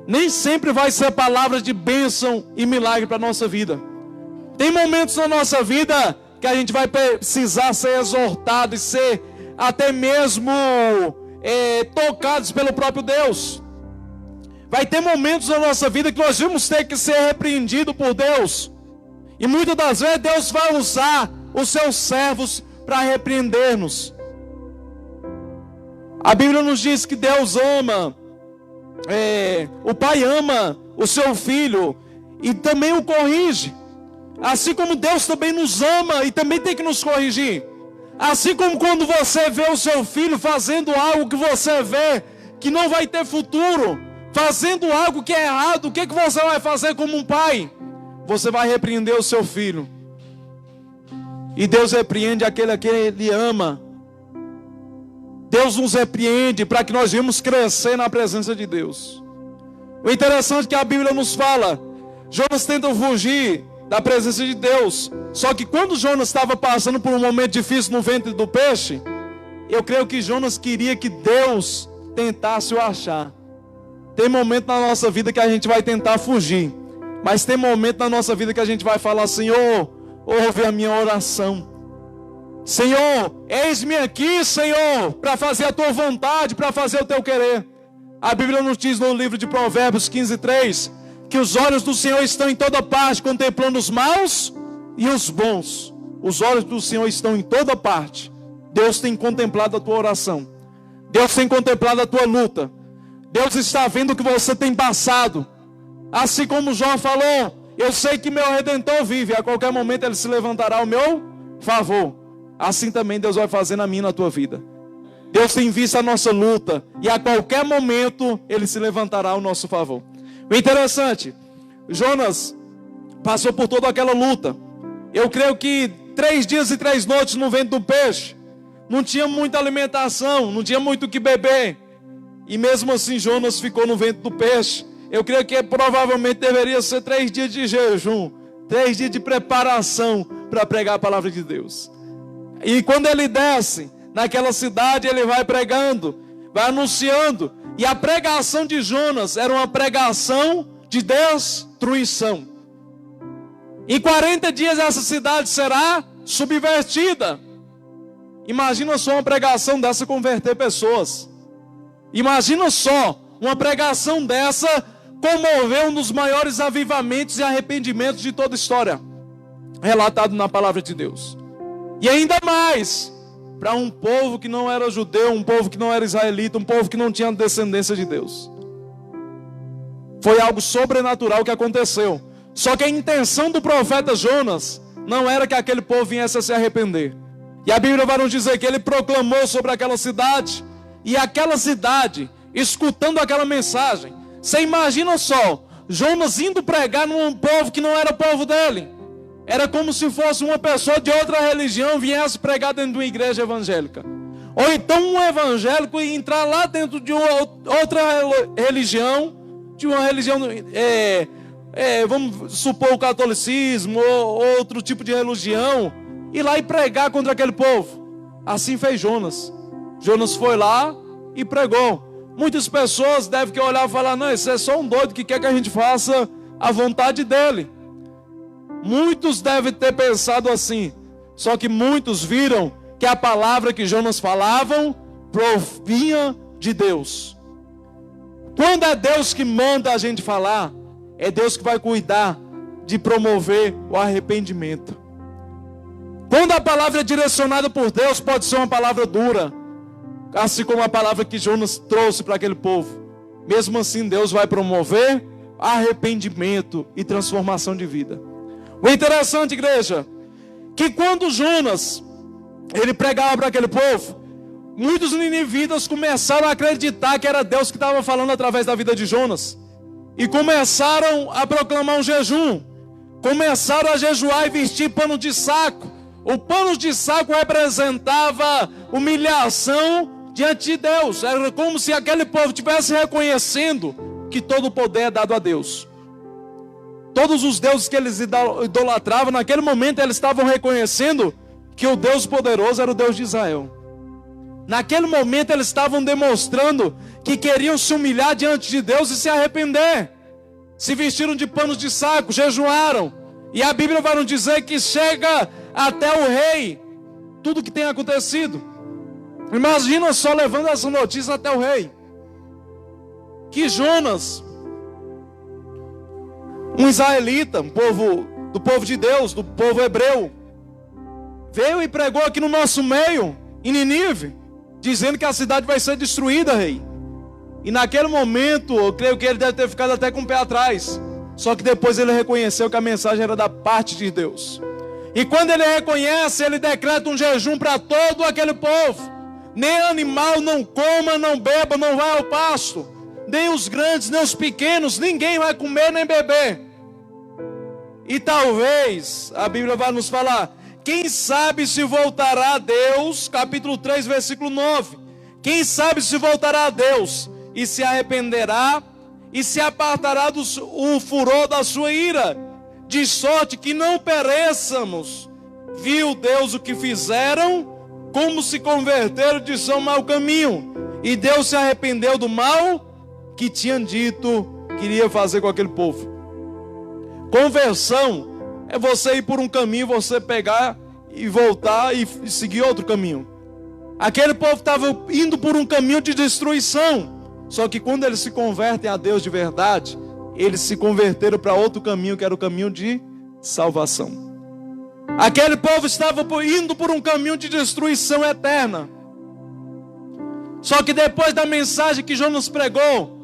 nem sempre vai ser palavras de bênção e milagre para a nossa vida. Tem momentos na nossa vida que a gente vai precisar ser exortado e ser até mesmo tocados pelo próprio Deus. Vai ter momentos na nossa vida que nós vamos ter que ser repreendidos por Deus. E muitas das vezes Deus vai usar os seus servos para repreender-nos. A Bíblia nos diz que Deus ama, o Pai ama o seu Filho e também o corrige. Assim como Deus também nos ama e também tem que nos corrigir. Assim como quando você vê o seu filho fazendo algo que você vê que não vai ter futuro, fazendo algo que é errado, o que você vai fazer como um pai? Você vai repreender o seu filho. E Deus repreende aquele a quem Ele ama. Deus nos repreende para que nós venhamos crescer na presença de Deus. O interessante é que a Bíblia nos fala, Jonas tenta fugir da presença de Deus. Só que quando Jonas estava passando por um momento difícil no ventre do peixe, eu creio que Jonas queria que Deus tentasse o achar. Tem momento na nossa vida que a gente vai tentar fugir, mas tem momento na nossa vida que a gente vai falar: Senhor, ouve a minha oração. Senhor, eis-me aqui, Senhor, para fazer a tua vontade, para fazer o teu querer. A Bíblia nos diz no livro de Provérbios 15:3 que os olhos do Senhor estão em toda parte, contemplando os maus e os bons. Os olhos do Senhor estão em toda parte. Deus tem contemplado a tua oração. Deus tem contemplado a tua luta. Deus está vendo o que você tem passado. Assim como João falou: eu sei que meu Redentor vive, a qualquer momento Ele se levantará ao meu favor. Assim também Deus vai fazer na minha e na tua vida. Deus tem visto a nossa luta e a qualquer momento Ele se levantará ao nosso favor. O interessante, Jonas passou por toda aquela luta. Eu creio que 3 dias e 3 noites no ventre do peixe. Não tinha muita alimentação, não tinha muito o que beber. E mesmo assim Jonas ficou no ventre do peixe. Eu creio que provavelmente deveria ser 3 dias de jejum, 3 dias de preparação para pregar a palavra de Deus. E quando ele desce naquela cidade, ele vai pregando, vai anunciando. E a pregação de Jonas era uma pregação de destruição. Em 40 dias essa cidade será subvertida. Imagina só uma pregação dessa converter pessoas. Imagina só uma pregação dessa comover um dos maiores avivamentos e arrependimentos de toda a história, relatado na palavra de Deus. E ainda mais para um povo que não era judeu, um povo que não era israelita, um povo que não tinha descendência de Deus. Foi algo sobrenatural que aconteceu. Só que a intenção do profeta Jonas não era que aquele povo viesse a se arrepender. E a Bíblia vai nos dizer que ele proclamou sobre aquela cidade, e aquela cidade, escutando aquela mensagem. Você imagina só, Jonas indo pregar num povo que não era povo dele. Era como se fosse uma pessoa de outra religião viesse pregar dentro de uma igreja evangélica. Ou então um evangélico e entrar lá dentro de outra religião, de uma religião, vamos supor o catolicismo ou outro tipo de religião, ir lá e pregar contra aquele povo. Assim fez Jonas. Jonas foi lá e pregou. Muitas pessoas devem olhar e falar: não, esse é só um doido que quer que a gente faça a vontade dele. Muitos devem ter pensado assim. Só que muitos viram que a palavra que Jonas falavam provinha de Deus. Quando é Deus que manda a gente falar, é Deus que vai cuidar de promover o arrependimento. Quando a palavra é direcionada por Deus, pode ser uma palavra dura, assim como a palavra que Jonas trouxe para aquele povo. Mesmo assim, Deus vai promover arrependimento e transformação de vida. O interessante, igreja, que quando Jonas ele pregava para aquele povo, muitos ninivitas começaram a acreditar que era Deus que estava falando através da vida de Jonas. E começaram a proclamar um jejum. Começaram a jejuar e vestir pano de saco. O pano de saco representava humilhação diante de Deus. Era como se aquele povo estivesse reconhecendo que todo o poder é dado a Deus. Todos os deuses que eles idolatravam, naquele momento eles estavam reconhecendo que o Deus poderoso era o Deus de Israel. Naquele momento eles estavam demonstrando que queriam se humilhar diante de Deus e se arrepender. Se vestiram de panos de saco, jejuaram. E a Bíblia vai nos dizer que chega até o rei tudo que tem acontecido. Imagina só levando essa notícia até o rei. Que Jonas, um israelita, do povo de Deus, do povo hebreu, veio e pregou aqui no nosso meio, em Nínive, dizendo que a cidade vai ser destruída, rei. E naquele momento, eu creio que ele deve ter ficado até com o pé atrás. Só que depois ele reconheceu que a mensagem era da parte de Deus. E quando ele reconhece, ele decreta um jejum para todo aquele povo. Nem animal não coma, não beba, não vai ao pasto. Nem os grandes, nem os pequenos, ninguém vai comer nem beber. E talvez, a Bíblia vai nos falar, quem sabe se voltará a Deus, capítulo 3, versículo 9. Quem sabe se voltará a Deus e se arrependerá e se apartará do furor da sua ira, de sorte que não pereçamos. Viu Deus o que fizeram, como se converteram de seu mau caminho, e Deus se arrependeu do mal que tinham dito que iria fazer com aquele povo. Conversão é você ir por um caminho, você pegar e voltar e seguir outro caminho. Aquele povo estava indo por um caminho de destruição. Só que quando eles se convertem a Deus de verdade, eles se converteram para outro caminho, que era o caminho de salvação. Aquele povo estava indo por um caminho de destruição eterna. Só que depois da mensagem que Jonas pregou,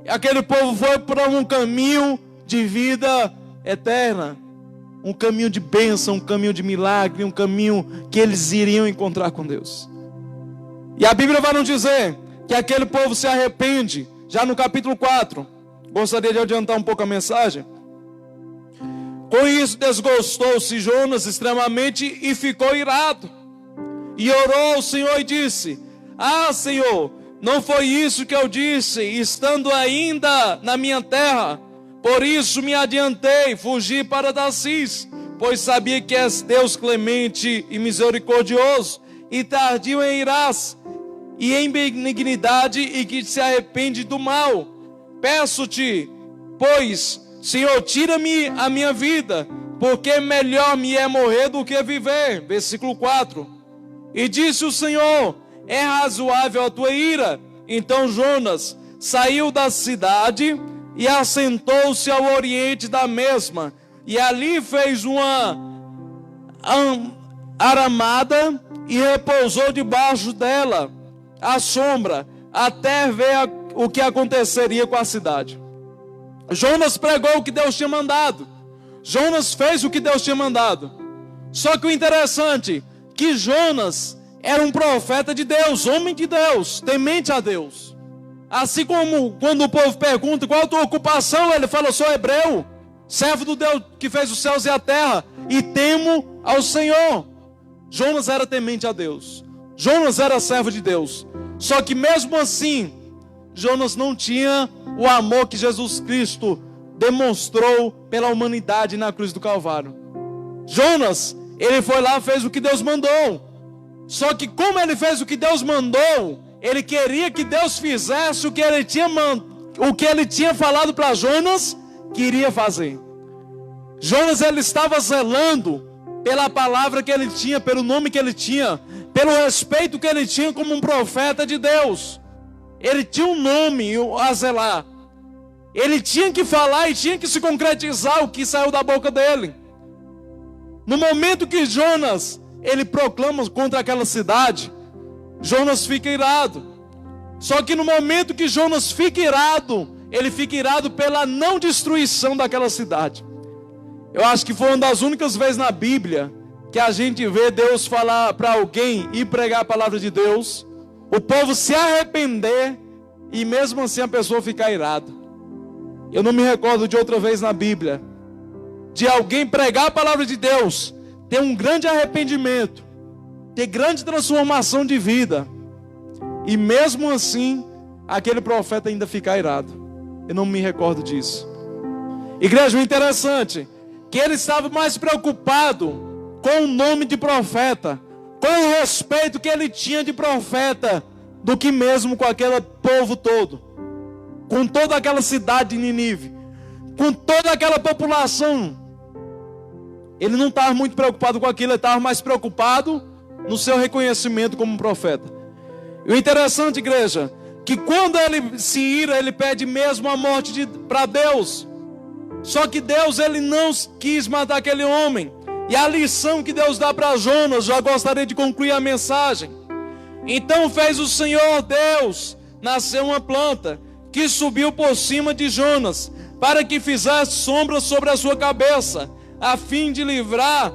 aquele povo foi para um caminho de vida eterna. Um caminho de bênção, um caminho de milagre, um caminho que eles iriam encontrar com Deus. E a Bíblia vai nos dizer que aquele povo se arrepende, já no capítulo 4. Gostaria de adiantar um pouco a mensagem. Com isso desgostou-se Jonas extremamente e ficou irado. E orou ao Senhor e disse: Ah, Senhor, não foi isso que eu disse, estando ainda na minha terra. Por isso me adiantei, fugi para Tarsis, pois sabia que és Deus clemente e misericordioso, e tardio em irás, e em benignidade, e que se arrepende do mal. Peço-te, pois, Senhor, tira-me a minha vida, porque melhor me é morrer do que viver. Versículo 4. E disse o Senhor: é razoável a tua ira. Então Jonas saiu da cidade e assentou-se ao oriente da mesma, e ali fez uma aramada e repousou debaixo dela, à sombra, até ver o que aconteceria com a cidade. Jonas pregou o que Deus tinha mandado. Jonas fez o que Deus tinha mandado. Só que o interessante, que Jonas era um profeta de Deus, homem de Deus, temente a Deus. Assim como quando o povo pergunta qual a tua ocupação, ele fala: eu sou hebreu, servo do Deus que fez os céus e a terra, e temo ao Senhor. Jonas era temente a Deus. Jonas era servo de Deus. Só que mesmo assim, Jonas não tinha o amor que Jesus Cristo demonstrou pela humanidade na cruz do Calvário. Jonas, ele foi lá e fez o que Deus mandou. Só que como ele fez o que Deus mandou, ele queria que Deus fizesse o que ele tinha falado para Jonas que iria fazer. Jonas, ele estava zelando pela palavra que ele tinha, pelo nome que ele tinha, pelo respeito que ele tinha como um profeta de Deus. Ele tinha um nome a zelar. Ele tinha que falar e tinha que se concretizar o que saiu da boca dele. No momento que Jonas, ele proclama contra aquela cidade, Jonas fica irado. Só que no momento que Jonas fica irado, ele fica irado pela não destruição daquela cidade. Eu acho que foi uma das únicas vezes na Bíblia que a gente vê Deus falar para alguém e pregar a palavra de Deus, o povo se arrepender e mesmo assim a pessoa ficar irada. Eu não me recordo de outra vez na Bíblia de alguém pregar a palavra de Deus, ter um grande arrependimento, ter grande transformação de vida, e mesmo assim aquele profeta ainda ficar irado. Eu não me recordo disso. Igreja, o interessante que ele estava mais preocupado com o nome de profeta, com o respeito que ele tinha de profeta, do que mesmo com aquele povo todo, com toda aquela cidade de Nínive, com toda aquela população. Ele não estava muito preocupado com aquilo, ele estava mais preocupado no seu reconhecimento como profeta. E o interessante, igreja, que quando ele se ira, ele pede mesmo a morte para Deus. Só que Deus, ele não quis matar aquele homem. E a lição que Deus dá para Jonas, já gostaria de concluir a mensagem. Então fez o Senhor Deus nascer uma planta que subiu por cima de Jonas, para que fizesse sombra sobre a sua cabeça, a fim de livrar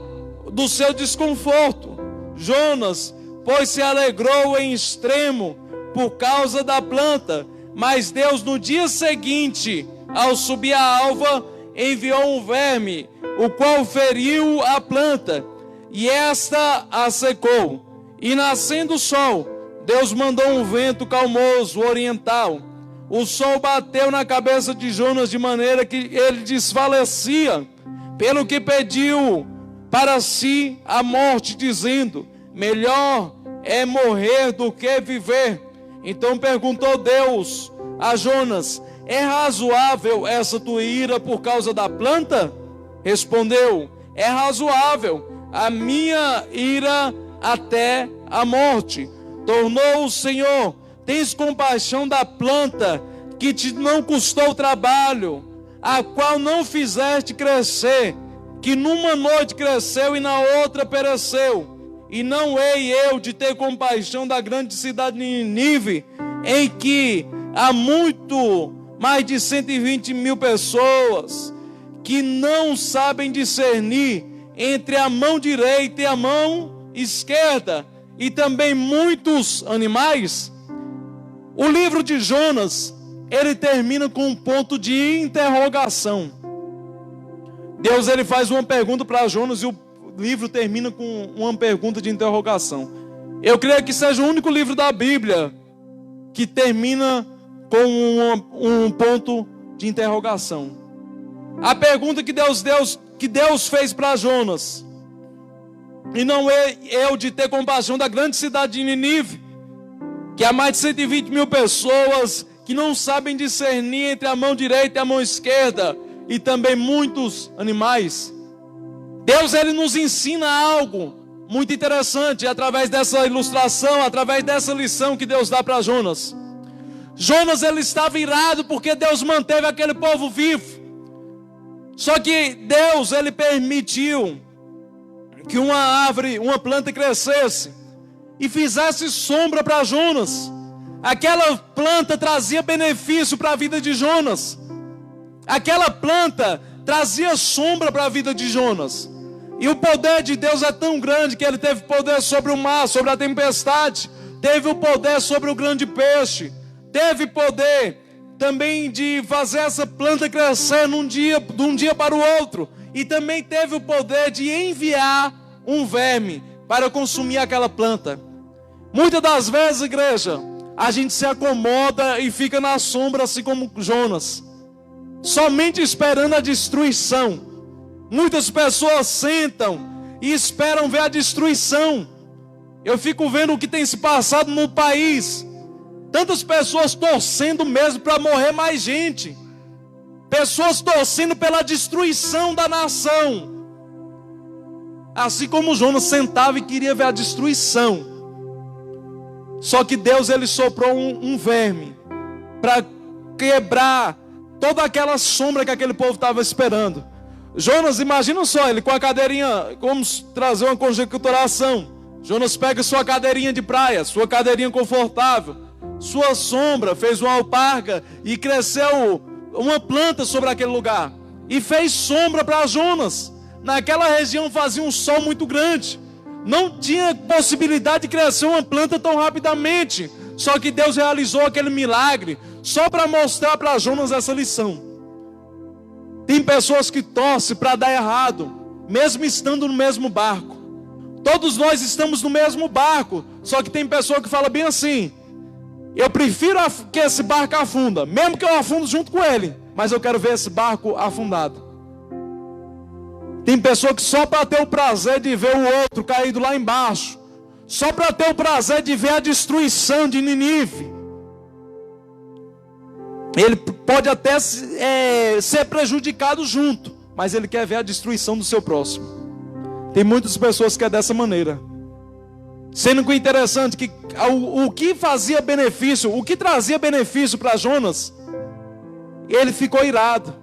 do seu desconforto. Jonas, pois se alegrou em extremo por causa da planta, mas Deus no dia seguinte, ao subir a alva, enviou um verme, o qual feriu a planta, e esta a secou. E nascendo o sol, Deus mandou um vento calmoso oriental. O sol bateu na cabeça de Jonas de maneira que ele desfalecia, pelo que pediu para si a morte, dizendo: melhor é morrer do que viver. Então perguntou Deus a Jonas: é razoável essa tua ira por causa da planta? Respondeu: é razoável a minha ira até a morte. Tornou o Senhor: tens compaixão da planta que te não custou trabalho, a qual não fizeste crescer, que numa noite cresceu e na outra pereceu. E não hei eu de ter compaixão da grande cidade de Nínive, em que há muito mais de 120 mil pessoas que não sabem discernir entre a mão direita e a mão esquerda, e também muitos animais. O livro de Jonas, ele termina com um ponto de interrogação. Deus, ele faz uma pergunta para Jonas e o livro termina com uma pergunta de interrogação. Eu creio que seja o único livro da Bíblia que termina com um ponto de interrogação. A pergunta que Deus fez para Jonas: e não é eu de ter compaixão da grande cidade de Nínive, que há mais de 120 mil pessoas que não sabem discernir entre a mão direita e a mão esquerda, e também muitos animais. Deus, ele nos ensina algo muito interessante através dessa ilustração, através dessa lição que Deus dá para Jonas. Jonas, ele estava irado porque Deus manteve aquele povo vivo. Só que Deus, ele permitiu que uma árvore, uma planta crescesse e fizesse sombra para Jonas. Aquela planta trazia benefício para a vida de Jonas. Aquela planta trazia sombra para a vida de Jonas. E o poder de Deus é tão grande que ele teve poder sobre o mar, sobre a tempestade, teve o poder sobre o grande peixe, teve poder também de fazer essa planta crescer de um dia para o outro, e também teve o poder de enviar um verme para consumir aquela planta. Muitas das vezes, igreja, a gente se acomoda e fica na sombra, assim como Jonas, somente esperando a destruição. Muitas pessoas sentam e esperam ver a destruição. Eu fico vendo o que tem se passado no país. Tantas pessoas torcendo mesmo para morrer mais gente. Pessoas torcendo pela destruição da nação. Assim como Jonas sentava e queria ver a destruição. Só que Deus, ele soprou um verme para quebrar toda aquela sombra que aquele povo estava esperando. Jonas, imagina só, ele com a cadeirinha, vamos trazer uma conjecturação. Jonas pega sua cadeirinha de praia, sua cadeirinha confortável, sua sombra, fez uma alparga e cresceu uma planta sobre aquele lugar. E fez sombra para Jonas, naquela região fazia um sol muito grande. Não tinha possibilidade de crescer uma planta tão rapidamente. Só que Deus realizou aquele milagre só para mostrar para Jonas essa lição. Tem pessoas que torcem para dar errado, mesmo estando no mesmo barco. Todos nós estamos no mesmo barco. Só que tem pessoa que fala bem assim: eu prefiro que esse barco afunda, mesmo que eu afundo junto com ele, mas eu quero ver esse barco afundado. Tem pessoa que só para ter o prazer de ver o outro caído lá embaixo, só para ter o prazer de ver a destruição de Nínive, ele pode até ser prejudicado junto, mas ele quer ver a destruição do seu próximo. Tem muitas pessoas que é dessa maneira. Sendo que o interessante é que o que fazia benefício, o que trazia benefício para Jonas, ele ficou irado.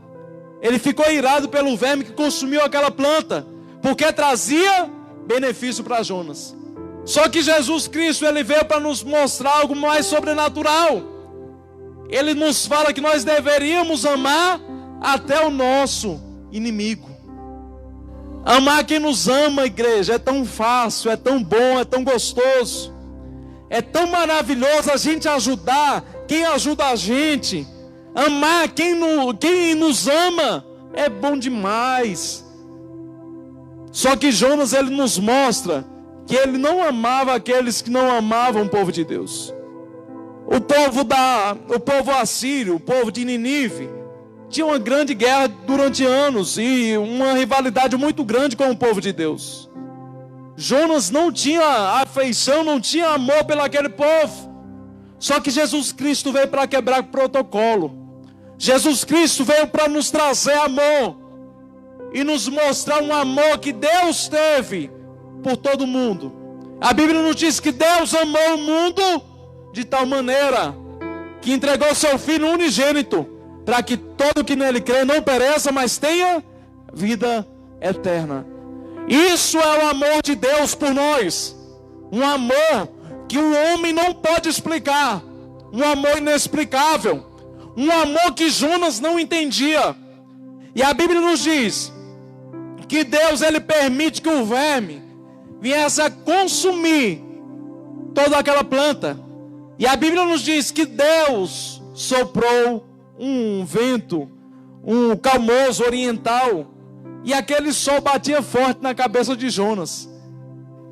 Ele ficou irado pelo verme que consumiu aquela planta, porque trazia benefício para Jonas. Só que Jesus Cristo, ele veio para nos mostrar algo mais sobrenatural. Ele nos fala que nós deveríamos amar até o nosso inimigo. Amar quem nos ama, igreja, é tão fácil, é tão bom, é tão gostoso. É tão maravilhoso a gente ajudar quem ajuda a gente. Amar quem nos ama é bom demais. Só que Jonas, ele nos mostra que ele não amava aqueles que não amavam o povo de Deus. O povo assírio, o povo de Nínive, tinha uma grande guerra durante anos e uma rivalidade muito grande com o povo de Deus. Jonas não tinha afeição, não tinha amor pelo aquele povo. Só que Jesus Cristo veio para quebrar o protocolo. Jesus Cristo veio para nos trazer amor e nos mostrar um amor que Deus teve por todo mundo. A Bíblia nos diz que Deus amou o mundo de tal maneira que entregou seu Filho unigênito, para que todo que nele crê não pereça, mas tenha vida eterna. Isso é o amor de Deus por nós. Um amor que o homem não pode explicar. Um amor inexplicável. Um amor que Jonas não entendia. E a Bíblia nos diz que Deus, ele permite que o verme viesse a consumir toda aquela planta. E a Bíblia nos diz que Deus soprou um vento, um calmoso oriental, e aquele sol batia forte na cabeça de Jonas.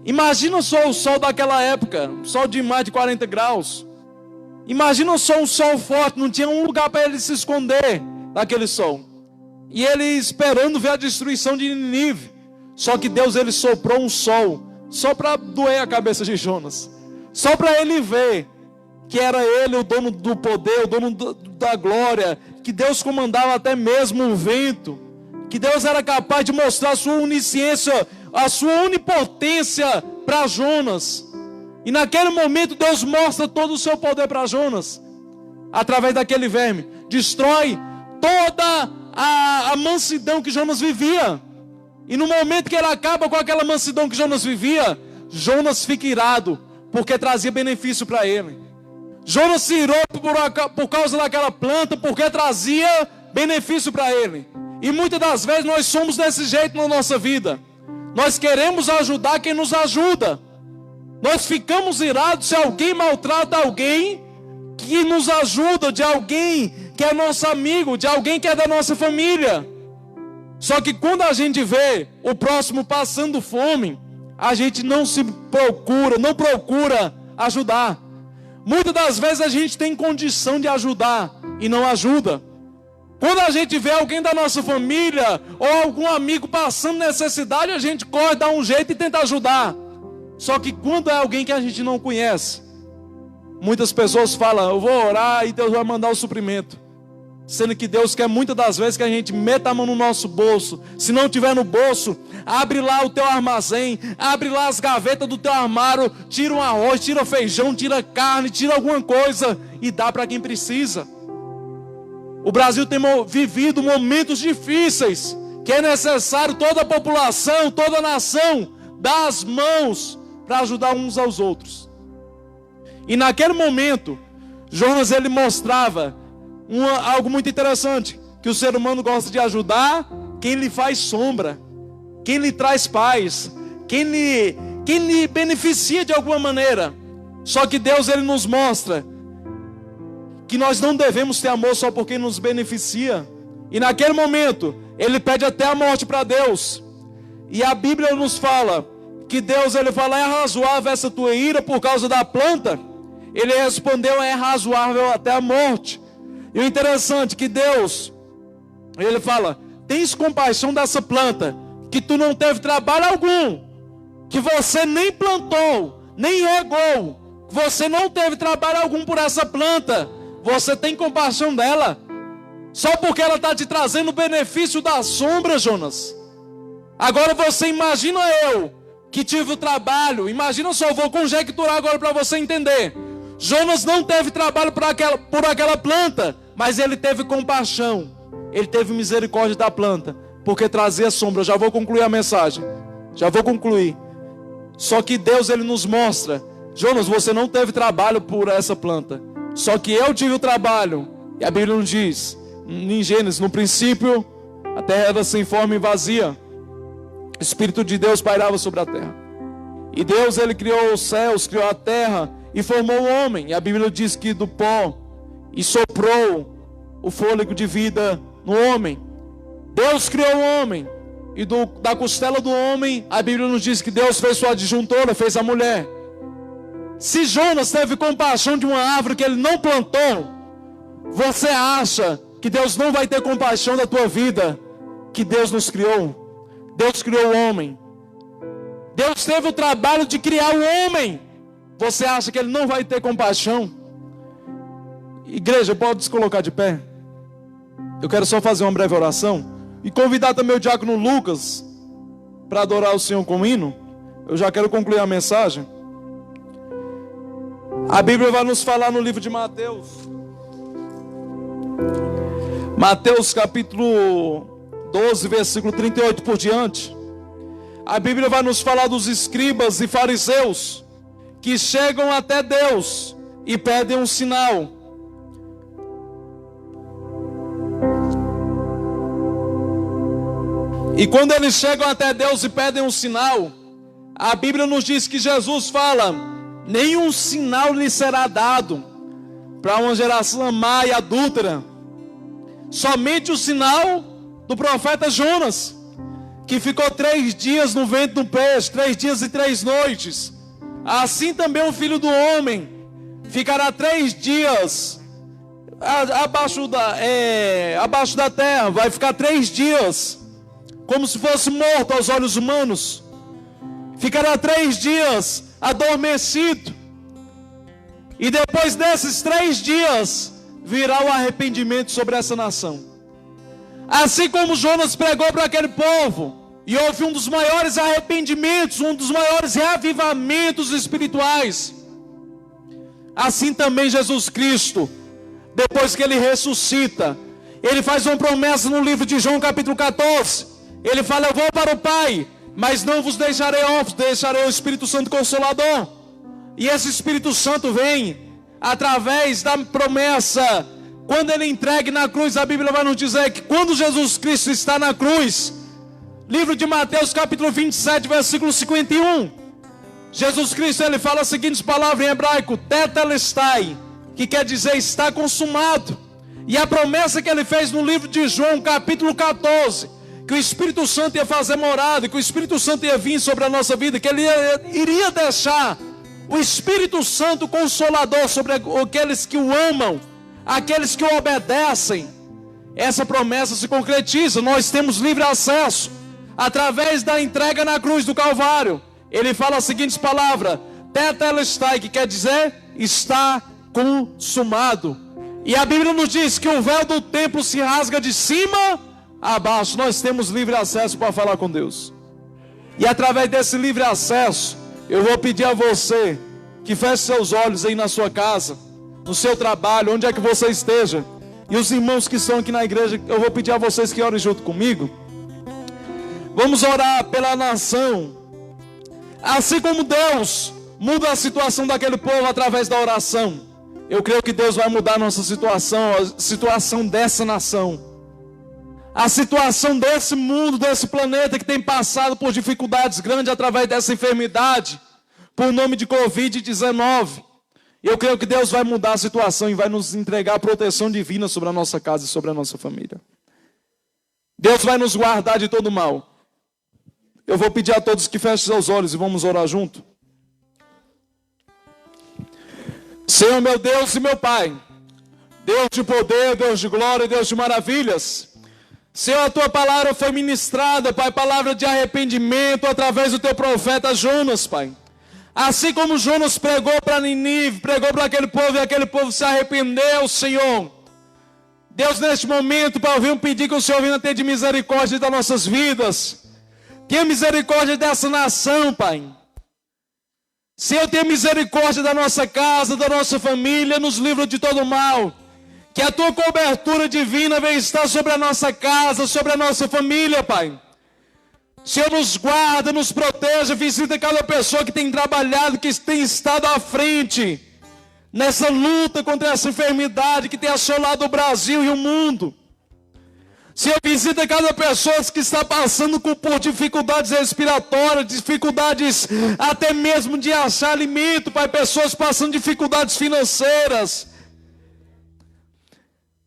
Imagina só o sol daquela época, sol de mais de 40 graus. Imagina só um sol forte, não tinha um lugar para ele se esconder daquele sol. E ele esperando ver a destruição de Nínive. Só que Deus, ele soprou um sol, só para doer a cabeça de Jonas. Só para ele ver que era ele o dono do poder, o dono da glória, que Deus comandava até mesmo o vento, que Deus era capaz de mostrar a sua onisciência, a sua onipotência para Jonas. E naquele momento Deus mostra todo o seu poder para Jonas, através daquele verme. Destrói toda a mansidão que Jonas vivia. E no momento que ele acaba com aquela mansidão que Jonas vivia, Jonas fica irado, porque trazia benefício para ele. Jonas se irou por causa daquela planta, porque trazia benefício para ele. E muitas das vezes nós somos desse jeito na nossa vida. Nós queremos ajudar quem nos ajuda. Nós ficamos irados se alguém maltrata alguém que nos ajuda, de alguém que é nosso amigo, de alguém que é da nossa família. Só que quando a gente vê o próximo passando fome, a gente não procura ajudar. Muitas das vezes a gente tem condição de ajudar e não ajuda. Quando a gente vê alguém da nossa família ou algum amigo passando necessidade, a gente corre, dá um jeito e tenta ajudar. Só que quando é alguém que a gente não conhece, muitas pessoas falam: eu vou orar e Deus vai mandar o suprimento. Sendo que Deus quer muitas das vezes que a gente meta a mão no nosso bolso. Se não tiver no bolso, abre lá o teu armazém, abre lá as gavetas do teu armário, tira um arroz, tira feijão, tira carne, tira alguma coisa e dá para quem precisa. O Brasil tem vivido momentos difíceis, que é necessário toda a população, toda a nação dar as mãos para ajudar uns aos outros. E naquele momento, Jonas, ele mostrava algo muito interessante, que o ser humano gosta de ajudar quem lhe faz sombra. quem lhe traz paz, quem lhe beneficia de alguma maneira. Só que Deus, ele nos mostra que nós não devemos ter amor só porque nos beneficia. E naquele momento, ele pede até a morte para Deus. E a Bíblia nos fala que Deus, ele fala: é razoável essa tua ira por causa da planta? Ele respondeu: é razoável até a morte. E o interessante é que Deus, ele fala: tens compaixão dessa planta, que tu não teve trabalho algum, que você nem plantou, nem regou, você não teve trabalho algum por essa planta, você tem compaixão dela, só porque ela está te trazendo o benefício da sombra, Jonas. Agora você imagina eu, que tive o trabalho, imagina só, eu vou conjecturar agora para você entender. Jonas não teve trabalho por aquela planta, mas ele teve compaixão, ele teve misericórdia da planta, porque trazia sombra. Eu já vou concluir a mensagem, já vou concluir. Só que Deus, ele nos mostra: Jonas, você não teve trabalho por essa planta, só que eu tive o trabalho. E a Bíblia nos diz, em Gênesis: no princípio a terra era sem forma e vazia, o Espírito de Deus pairava sobre a terra. E Deus, ele criou os céus, criou a terra e formou o homem. E a Bíblia diz que do pó e soprou o fôlego de vida no homem. Deus criou o homem, e da costela do homem, a Bíblia nos diz que Deus fez sua adjuntora, fez a mulher. Se Jonas teve compaixão de uma árvore que ele não plantou, você acha que Deus não vai ter compaixão da tua vida, que Deus nos criou? Deus criou o homem, Deus teve o trabalho de criar o homem. Você acha que ele não vai ter compaixão? Igreja, pode se colocar de pé? Eu quero só fazer uma breve oração e convidar também o diácono Lucas para adorar o Senhor com o hino. Eu já quero concluir a mensagem. A Bíblia vai nos falar no livro de Mateus, Mateus capítulo 12, versículo 38 por diante. A Bíblia vai nos falar dos escribas e fariseus que chegam até Deus e pedem um sinal. E quando eles chegam até Deus e pedem um sinal, a Bíblia nos diz que Jesus fala: nenhum sinal lhe será dado para uma geração má e adúltera, somente o sinal do profeta Jonas, que ficou 3 dias no ventre do peixe, 3 dias e 3 noites. Assim também o Filho do Homem ficará 3 dias abaixo da terra, vai ficar 3 dias como se fosse morto aos olhos humanos, ficará 3 dias adormecido, e depois desses 3 dias virá o arrependimento sobre essa nação. Assim como Jonas pregou para aquele povo, e houve um dos maiores arrependimentos, um dos maiores reavivamentos espirituais, assim também Jesus Cristo, depois que ele ressuscita, ele faz uma promessa no livro de João capítulo 14, ele fala: eu vou para o Pai, mas não vos deixarei órfãos, deixarei o Espírito Santo Consolador. E esse Espírito Santo vem através da promessa. Quando ele entregue na cruz, a Bíblia vai nos dizer que quando Jesus Cristo está na cruz, livro de Mateus capítulo 27, versículo 51, Jesus Cristo, ele fala as seguintes palavras em hebraico: tetelestai, que quer dizer está consumado. E a promessa que ele fez no livro de João capítulo 14, que o Espírito Santo ia fazer morada, que o Espírito Santo ia vir sobre a nossa vida, que ele iria deixar o Espírito Santo Consolador sobre aqueles que o amam, aqueles que o obedecem. Essa promessa se concretiza. Nós temos livre acesso através da entrega na cruz do Calvário. Ele fala as seguintes palavras: tetelestai, que quer dizer está consumado. E a Bíblia nos diz que o véu do templo se rasga de cima a baixo. Nós temos livre acesso para falar com Deus. E através desse livre acesso, eu vou pedir a você que feche seus olhos aí na sua casa, no seu trabalho, onde é que você esteja. E os irmãos que estão aqui na igreja, eu vou pedir a vocês que orem junto comigo. Vamos orar pela nação. Assim como Deus muda a situação daquele povo através da oração, eu creio que Deus vai mudar a nossa situação, a situação dessa nação. a situação desse mundo, desse planeta que tem passado por dificuldades grandes através dessa enfermidade, por nome de Covid-19. Eu creio que Deus vai mudar a situação e vai nos entregar proteção divina sobre a nossa casa e sobre a nossa família. Deus vai nos guardar de todo mal. Eu vou pedir a todos que fechem seus olhos e vamos orar junto. Senhor, meu Deus e meu Pai, Deus de poder, Deus de glória, Deus de maravilhas. Senhor, a tua palavra foi ministrada, Pai, palavra de arrependimento através do teu profeta Jonas, Pai. Assim como Jonas pregou para Nínive, pregou para aquele povo e aquele povo se arrependeu, Senhor. Deus, neste momento, Pai, eu venho pedir que o Senhor venha ter de misericórdia das nossas vidas. Tenha misericórdia dessa nação, Pai. Senhor, tenha misericórdia da nossa casa, da nossa família, nos livra de todo mal. Que a tua cobertura divina venha estar sobre a nossa casa, sobre a nossa família, Pai. Senhor, nos guarda, nos proteja, visita cada pessoa que tem trabalhado, que tem estado à frente nessa luta contra essa enfermidade que tem assolado o Brasil e o mundo. Senhor, visita cada pessoa que está passando por dificuldades respiratórias, dificuldades até mesmo de achar alimento, Pai, pessoas passando dificuldades financeiras.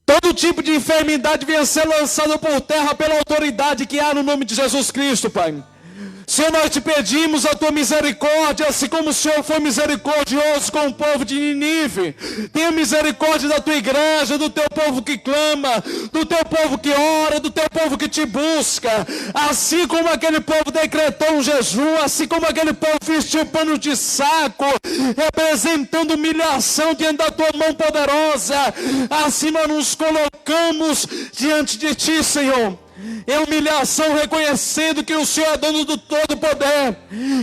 Todo tipo de enfermidade venha ser lançada por terra pela autoridade que há no nome de Jesus Cristo, Pai. Senhor, nós te pedimos a tua misericórdia, assim como o Senhor foi misericordioso com o povo de Nínive. Tenha misericórdia da tua igreja, do teu povo que clama, do teu povo que ora, do teu povo que te busca. Assim como aquele povo decretou um jejum, assim como aquele povo vestiu pano de saco, representando humilhação diante da tua mão poderosa. Assim nós nos colocamos diante de ti, Senhor. Em humilhação, reconhecendo que o Senhor é dono do todo poder,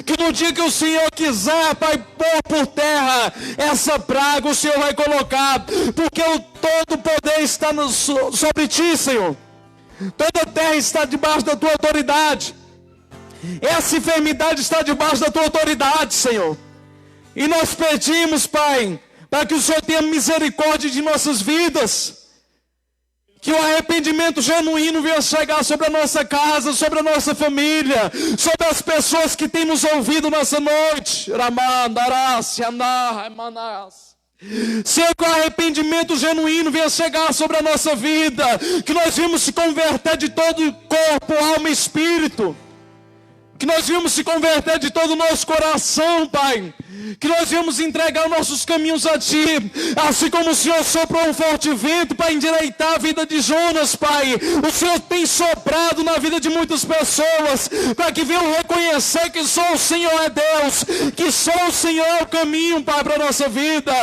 que no dia que o Senhor quiser, Pai, pôr por terra essa praga, o Senhor vai colocar, porque o todo poder está sobre ti, Senhor. Toda a terra está debaixo da tua autoridade. Essa enfermidade está debaixo da tua autoridade, Senhor. E nós pedimos, Pai, para que o Senhor tenha misericórdia de nossas vidas. Que o arrependimento genuíno venha chegar sobre a nossa casa, sobre a nossa família, sobre as pessoas que têm nos ouvido nessa noite. Senhor, que o arrependimento genuíno venha chegar sobre a nossa vida, que nós vimos se converter de todo o corpo, alma e espírito. Que nós vimos se converter de todo o nosso coração, Pai. Que nós vimos entregar nossos caminhos a Ti. Assim como o Senhor soprou um forte vento para endireitar a vida de Jonas, Pai. O Senhor tem soprado na vida de muitas pessoas, para que venham reconhecer que só o Senhor é Deus. Que só o Senhor é o caminho, Pai, para a nossa vida.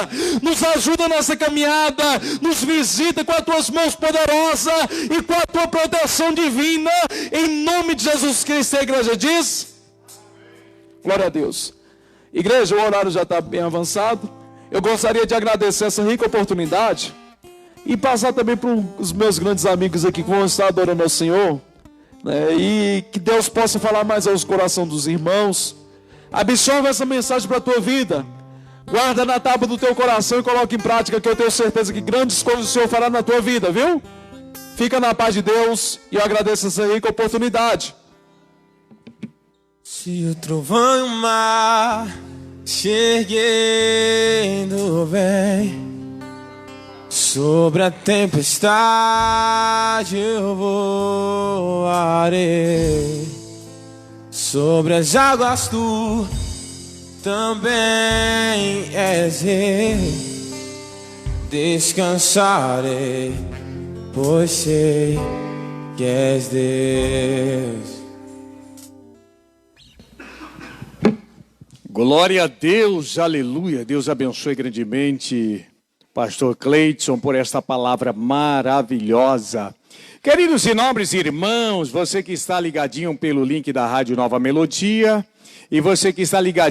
Nos ajuda nessa caminhada. Nos visita com as Tuas mãos poderosas e com a Tua proteção divina. Em nome de Jesus Cristo, a igreja diz. Glória a Deus. Igreja, o horário já está bem avançado. Eu gostaria de agradecer essa rica oportunidade e passar também para os meus grandes amigos aqui que vão estar adorando ao Senhor, né? E que Deus possa falar mais aos corações dos irmãos. Absorva essa mensagem para a tua vida. Guarda na tábua do teu coração e coloque em prática, que eu tenho certeza que grandes coisas o Senhor fará na tua vida, viu? Fica na paz de Deus e eu agradeço essa rica oportunidade. Se o trovão e o mar se erguendo vem, sobre a tempestade eu voarei, sobre as águas tu também és rei. Descansarei, pois sei que és Deus. Glória a Deus, aleluia. Deus abençoe grandemente Pastor Cleiton por esta palavra maravilhosa. Queridos e nobres irmãos, você que está ligadinho pelo link da Rádio Nova Melodia e você que está ligadinho